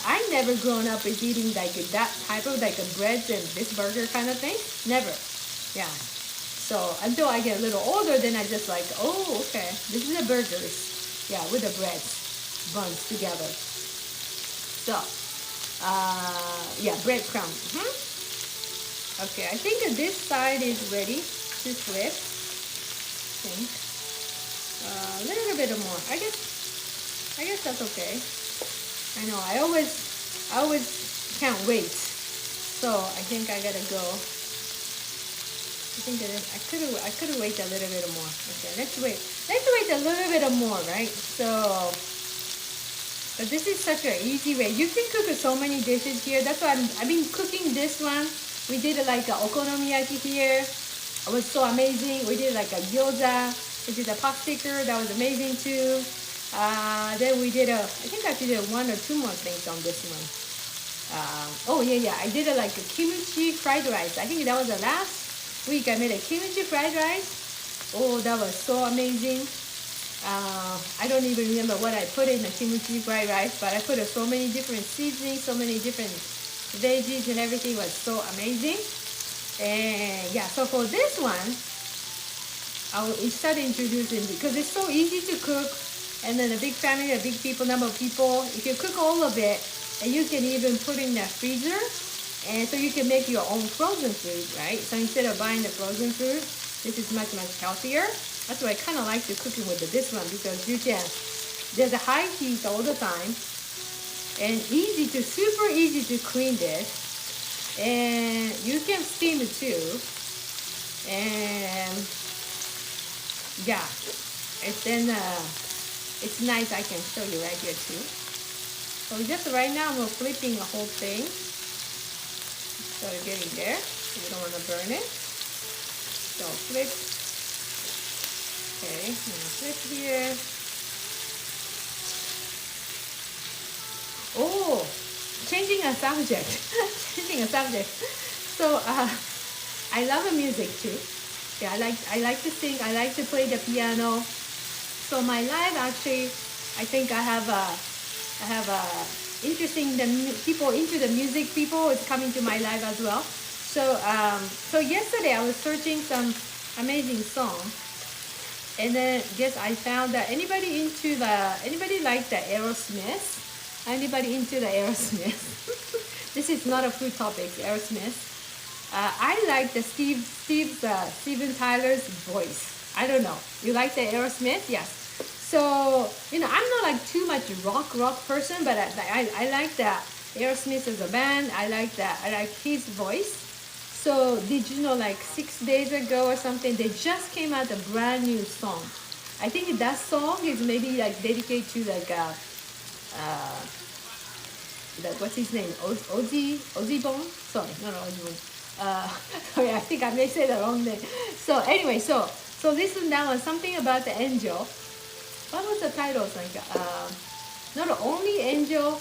I never grown up with eating like that type of like a bread and this burger kind of thing. Never. Yeah. So until I get a little older, then I just like, oh, okay, this is a burgers. Yeah, with the breads, buns together. So, yeah, breadcrumb. Okay, I think this side is ready to flip. I think a little bit more. I guess that's okay. I know I always can't wait. So I think I gotta go. I think I could wait a little bit more. Okay, let's wait a little bit more, right? So, but this is such an easy way. You can cook so many dishes here. That's why I've been cooking this one. We did like a okonomiyaki here. It was so amazing. We did like a gyoza. We did a pot sticker. That was amazing too. Then we did I think I did one or two more things on this one. Oh yeah, I did like a kimchi fried rice. I think that was the last week I made a kimchi fried rice. Oh, that was so amazing. I don't even remember what I put in the kimchi fried rice, but I put so many different seasonings, so many different veggies, and everything was so amazing. And yeah, so for this one, I will start introducing, because it's so easy to cook, and then a big family, a big number of people. If you cook all of it, and you can even put in the freezer, and so you can make your own frozen food, right? So instead of buying the frozen food, this is much healthier. That's why I kind of like to cooking with this one, because there's a high heat all the time, and super easy to clean this, and you can steam it too. And yeah, it's nice. I can show you right here too. So just right now we're flipping the whole thing. So we're getting there. We don't want to burn it. So flip. Okay, I'm gonna flip here. Oh, changing a subject. So I love music too. Yeah, I like to sing. I like to play the piano. So my life actually, I think I have interesting people into the music. People is coming to my life as well. So yesterday I was searching some amazing song, and then I found that anybody like the Aerosmith? Anybody into the Aerosmith? This is not a food topic. Aerosmith. I like the Steven Tyler's voice. I don't know. You like the Aerosmith? Yes. So, you know, I'm not like too much rock person, but I like that Aerosmith as a band. I like his voice. So did you know, like 6 days ago or something, they just came out a brand new song. I think that song is maybe like dedicated to like what's his name? Ozzy Bone? Sorry, no, Ozzy Bone. Sorry, I think I may say the wrong name. So anyway, so listen that one. Something about the angel. What was the title? Like not only angel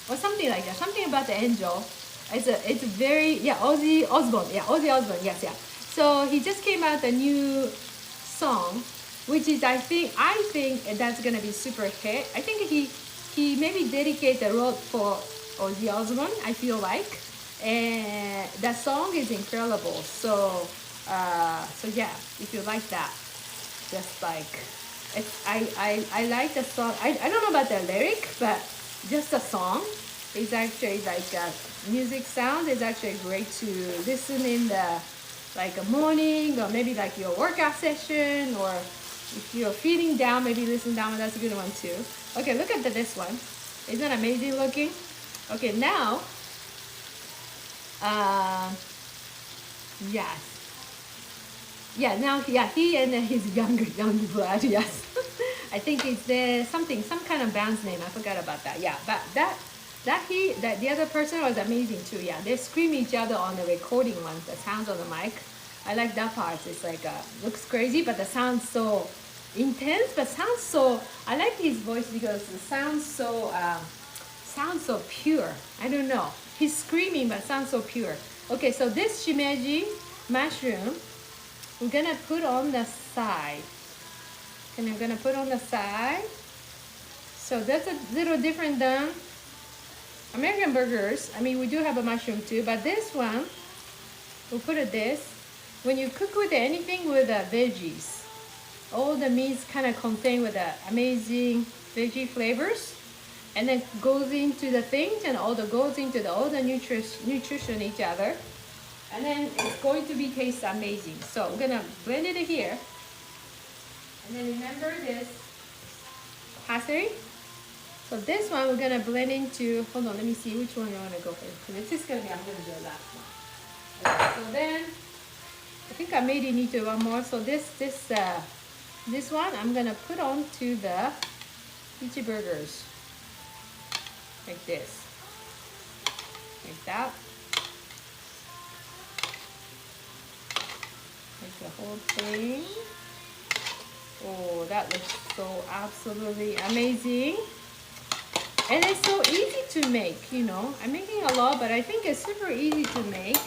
or something like that. Something about the angel. It's very, yeah, Ozzy Osbourne. Yeah, Ozzy Osbourne. Yes, yeah. So he just came out a new song, which is I think that's gonna be super hit. I think he maybe dedicate the road for Ozzy Osbourne. I feel like, and that song is incredible. So yeah, if you like that, just like I like the song. I don't know about the lyric, but just the song is actually like music sound is actually great to listen in the like a morning, or maybe like your workout session, or if you're feeling down, maybe listen that one. That's a good one too. Okay, look at this one. Isn't that amazing looking? Okay, now yes. Yeah, now he and his younger blood, yes. I think it's some kind of band's name. I forgot about that. Yeah, but the other person was amazing too. Yeah, they scream each other on the recording one, the sounds on the mic. I like that part. It's like looks crazy, but the sounds so intense, but sounds so. I like his voice because it sounds so pure. I don't know. He's screaming, but sounds so pure. Okay, so this shimeji mushroom, we're gonna put on the side. And I'm gonna put on the side. So that's a little different than American burgers. I mean, we do have a mushroom too, but this one, we'll put it this. When you cook with anything with veggies, all the meats kind of contain with the amazing veggie flavors, and then goes into the things and all the nutrition each other, and then it's going to be taste amazing. So we're gonna blend it here, and then remember this parsley. So this one we're gonna blend into. Hold on, let me see which one you want to go for. This is gonna be. I'm gonna do the last one. Okay, so then I think I made it into one more. So this one I'm gonna put on to the peachy burgers like this, like that. Like the whole thing. Oh, that looks so absolutely amazing. And it's so easy to make, you know. I'm making a lot, but I think it's super easy to make.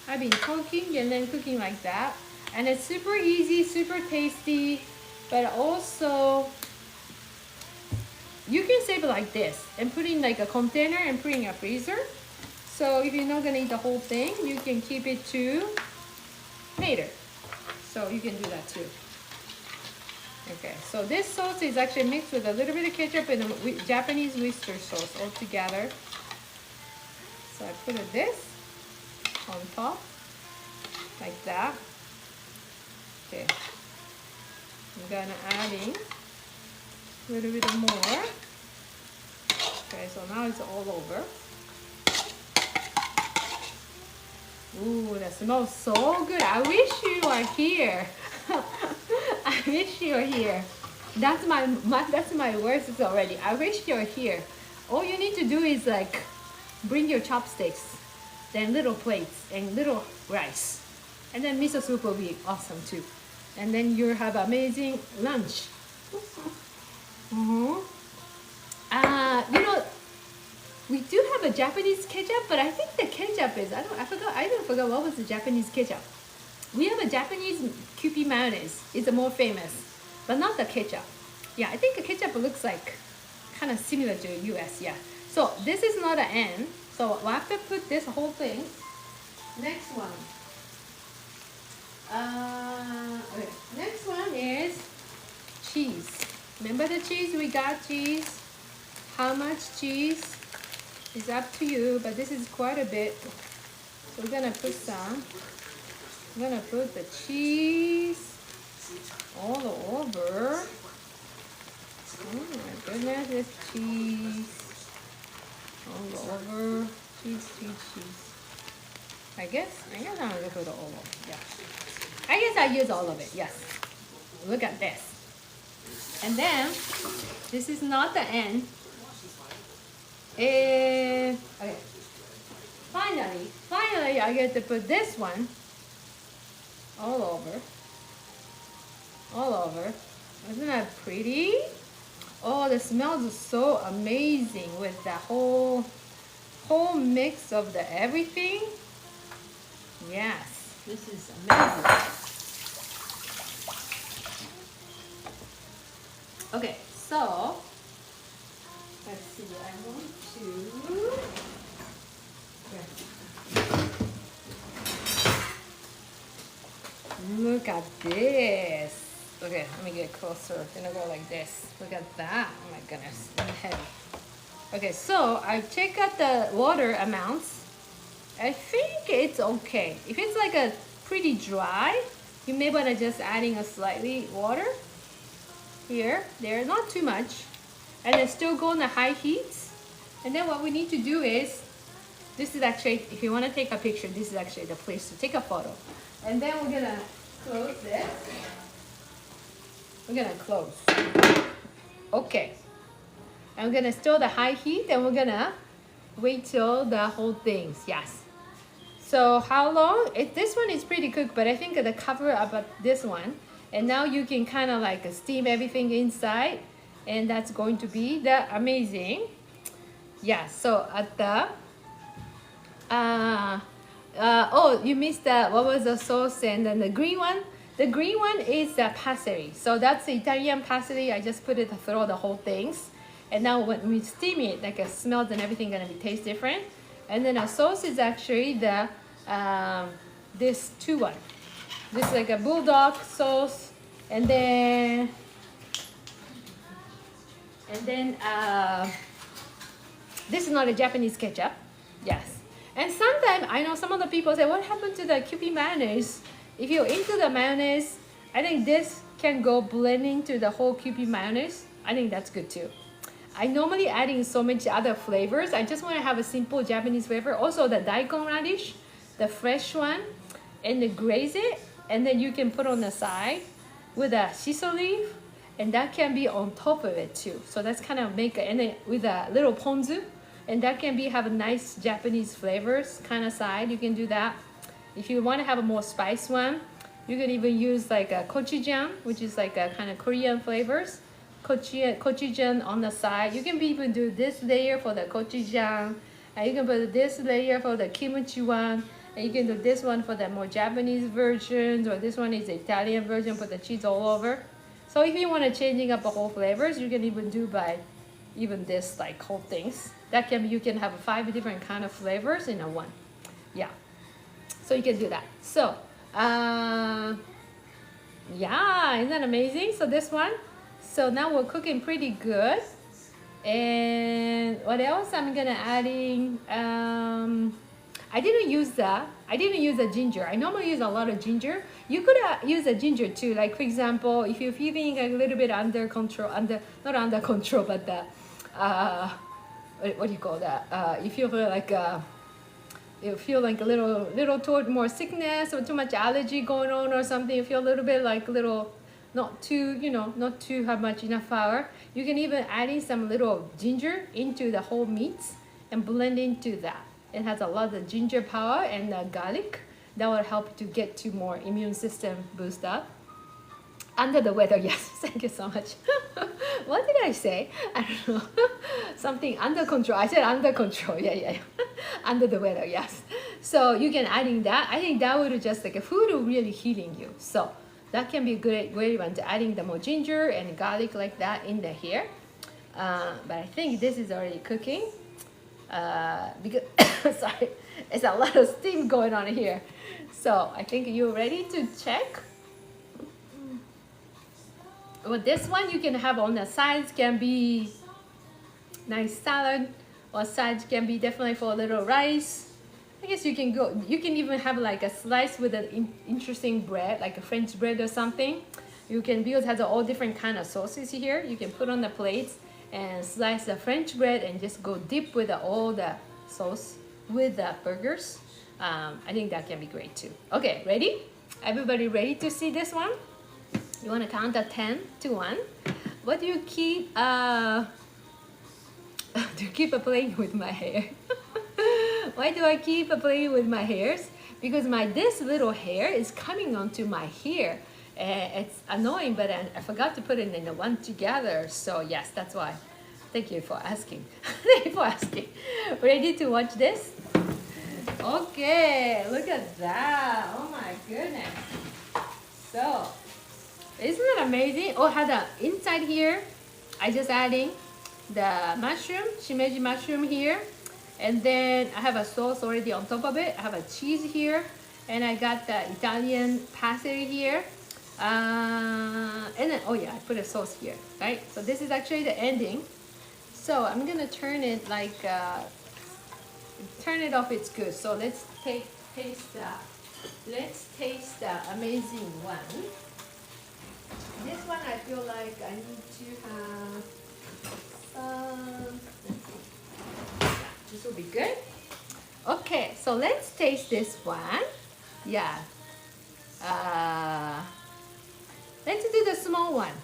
I've been cooking and then cooking like that. And it's super easy, super tasty, but also you can save it like this and put in like a container and put in a freezer. So if you're not gonna eat the whole thing, you can keep it to later. So you can do that too. Okay, so this sauce is actually mixed with a little bit of ketchup and Japanese oyster sauce all together. So I put this on top, like that. Okay, I'm gonna add in a little bit more. Okay, so now it's all over. Ooh, that smells so good. I wish you are here. I wish you were here. That's my words already. I wish you're here. All you need to do is like bring your chopsticks, then little plates and little rice, and then miso soup will be awesome too. And then you'll have amazing lunch. You know, we do have a Japanese ketchup, but I think the ketchup is I forgot what was the Japanese ketchup. We have a Japanese Kewpie mayonnaise. It's more famous, but not the ketchup. Yeah, I think the ketchup looks like kind of similar to US, yeah. So this is not an end. So we'll have to put this whole thing. Next one. Okay. Next one is cheese. Remember the cheese? We got cheese. How much cheese is up to you, but this is quite a bit. So we're gonna put some. I'm gonna put the cheese all over. this cheese all over. Cheese. I guess I'm gonna put all of it. Yeah. I guess I use all of it. Yes. Look at this. And then this is not the end. Okay. Finally, I get to put this one all over. Isn't that pretty? Oh, the smells are so amazing with the whole mix of the everything. Yes, this is amazing. Okay, so let's see. I'm going to. Look at this. Okay, let me get closer. Gonna go like this. Look at that. Oh my goodness, it's heavy. Okay, so I check out the water amounts. I think it's okay. If it's like a pretty dry, you may want to just adding a slightly water here, there, not too much, and then still go on the high heat. And then what we need to do is, this is actually, if you want to take a picture, this is actually the place to take a photo. And then we're gonna close this. We're gonna close. Okay. I'm gonna still the high heat, and we're gonna wait till the whole things. Yes. So how long? This one is pretty cooked, but I think the cover about this one, and now you can kind of like steam everything inside, and that's going to be the amazing. Yeah. So at the oh, you missed that. What was the sauce? And then the green one. The green one is the parsley. So that's the Italian parsley. I just put it through the whole things. And now when we steam it, like it smells and everything gonna be taste different. And then our sauce is actually the this two one. This is like a bulldog sauce. And then this is not a Japanese ketchup. Yes. And sometimes I know some of the people say, what happened to the Kewpie mayonnaise? If you're into the mayonnaise, I think this can go blending to the whole Kewpie mayonnaise. I think that's good too. I normally adding so much other flavors. I just want to have a simple Japanese flavor. Also the daikon radish, the fresh one, and the graze it, and then you can put on the side with a shiso leaf, and that can be on top of it too. So that's kind of make it, and then with a little ponzu, and that can be have a nice Japanese flavors kind of side. You can do that. If you want to have a more spice one, you can even use like a gochujang, which is like a kind of Korean flavors. Gochujang on the side. You can even do this layer for the gochujang, and you can put this layer for the kimchi one, and you can do this one for the more Japanese versions, or this one is the Italian version, put the cheese all over. So if you want to changing up the whole flavors, you can even do by even this like whole things. That can be, you can have 5 different kind of flavors in a one. Yeah. So you can do that. So, yeah, isn't that amazing? So this one. So now we're cooking pretty good. And what else I'm gonna adding? I didn't use the ginger. I normally use a lot of ginger. You could use a ginger too. Like for example, if you're feeling a little bit under control, not under control, but the what do you call that? If you feel like you feel like a little toward more sickness or too much allergy going on or something, you feel a little bit like not too have much enough flour, you can even add in some little ginger into the whole meats and blend into that. It has a lot of ginger power and garlic that will help to get to more immune system boost up. Under the weather, yes, thank you so much. What did I say? I don't know. Something under control. I said under control. Yeah. Under the weather, yes. So you can add in that. I think that would just like a food will really healing you. So that can be a great one to adding the more ginger and garlic like that in the here. But I think this is already cooking. Because sorry, it's a lot of steam going on here. So I think you're ready to check. With this one, you can have on the sides can be nice salad, or sides can be definitely for a little rice. I guess you can even have like a slice with an interesting bread, like a French bread or something. You can build has all different kind of sauces here. You can put on the plates, and slice the French bread and just go deep with all the sauce with the burgers. I think that can be great too. Okay, ready? Everybody ready to see this one? You want to count at 10 to 1. What do you keep to keep playing with my hair? Why do I keep playing with my hairs? Because this little hair is coming onto my hair. It's annoying, but I forgot to put it in the one together. So yes, that's why. Thank you for asking. Thank you for asking. Ready to watch this? Okay, look at that. Oh my goodness. So, isn't it amazing? Oh, had the inside here. I just adding the mushroom, shimeji mushroom here. And then I have a sauce already on top of it. I have a cheese here. And I got the Italian parsley here. And then, oh yeah, I put a sauce here, right? So this is actually the ending. So I'm gonna turn it like, turn it off, it's good. So let's taste the amazing one. This one I feel like I need to have some, let's see. Yeah, this will be good. Okay, so let's taste this one. Yeah. Let's do the small one.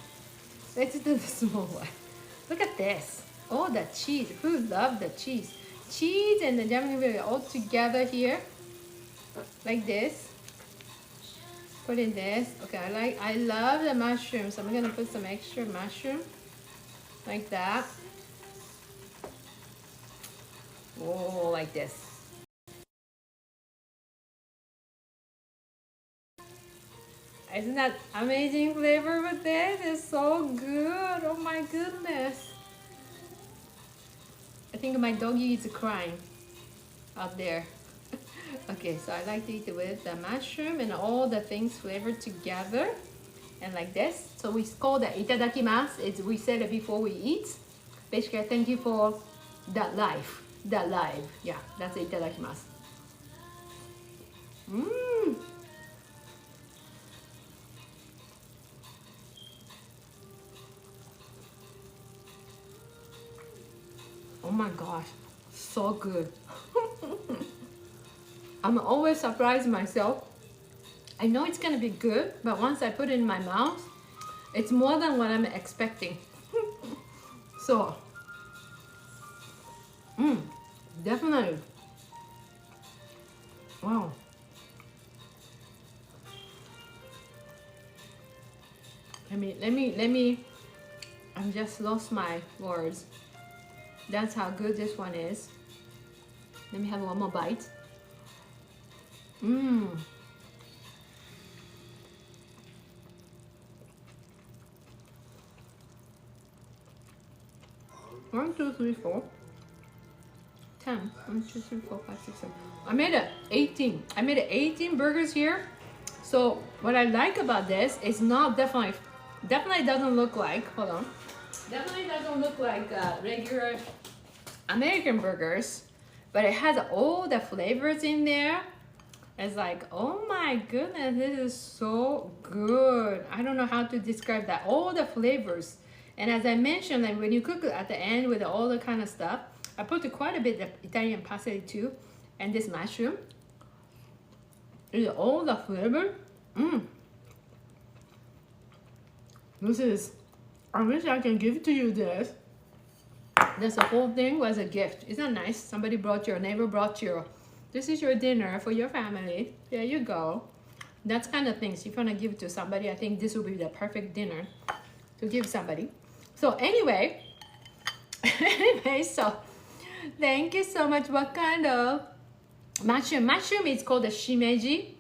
Let's do the small one. Look at this. Oh, the cheese. Who loves the cheese? Cheese and the Japanese all together here. Like this. Put in this. Okay, I love the mushrooms. So I'm gonna put some extra mushroom. Like that. Oh, like this. Isn't that amazing flavor with this? It's so good. Oh my goodness. I think my doggy is crying out there. Okay, so I like to eat it with the mushroom and all the things flavored together. And like this. So we call that itadakimasu. It's, we said it before we eat. Basically, thank you for that life. That life. Yeah, that's itadakimasu. Mmm. Oh my gosh, so good. I'm always surprised myself. I know it's gonna be good, but once I put it in my mouth, it's more than what I'm expecting. So, definitely. Wow. Let me, I'm just lost my words. That's how good this one is. Let me have one more bite. Mmm. 1, 2, 3, 4. 10. 1, 2, 3, 4, 5, 6, 7. I made 18. I made 18 burgers here. So what I like about this is not definitely doesn't look like, hold on. Definitely doesn't look like regular American burgers, but it has all the flavors in there. It's like, oh my goodness, this is so good. I don't know how to describe that. All the flavors. And as I mentioned, like when you cook it at the end with all the kind of stuff, I put quite a bit of Italian parsley too, and this mushroom. All the flavor. This is, I wish I can give to you this. This whole thing was a gift. Isn't that nice? Somebody brought your neighbor brought your, this is your dinner for your family. There you go. That's kind of things. If you want to give to somebody, I think this will be the perfect dinner to give somebody. So anyway, so thank you so much. What kind of mushroom? Mushroom is called the shimeji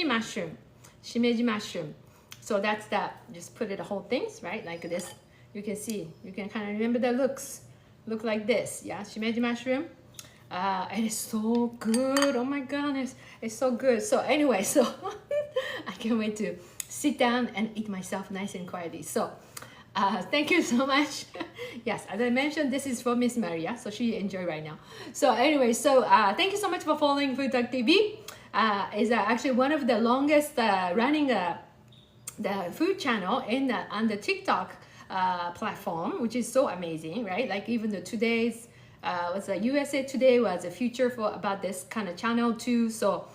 mushroom. Shimeji mushroom. So that's that. Just put it the whole things, right? Like this. You can see. You can kind of remember the looks. Look like this. Yeah, shimeji mushroom. And it's so good. Oh my goodness. It's so good. So anyway, so I can't wait to sit down and eat myself nice and quietly. So thank you so much. Yes, as I mentioned, this is for Miss Maria, so she enjoy right now. So anyway, so thank you so much for following FoodTokTV. Is actually one of the longest running the food channel in on the TikTok platform, which is so amazing, right? Like even the today's was a USA Today was a feature for about this kind of channel too. So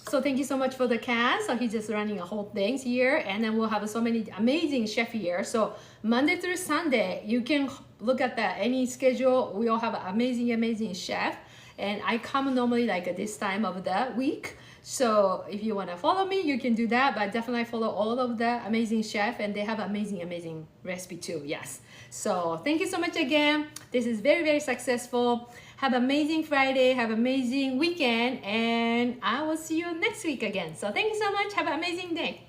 so thank you so much for the cast. So he's just running a whole thing here, and then we'll have so many amazing chef here. So Monday through Sunday, you can look at that any schedule. We all have an amazing chef, and I come normally like at this time of the week. So if you want to follow me, you can do that, but definitely follow all of the amazing chef, and they have amazing recipe too. Yes. So thank you so much again. This is very successful. Have an amazing Friday, have an amazing weekend, and I will see you next week again. So thank you so much. Have an amazing day.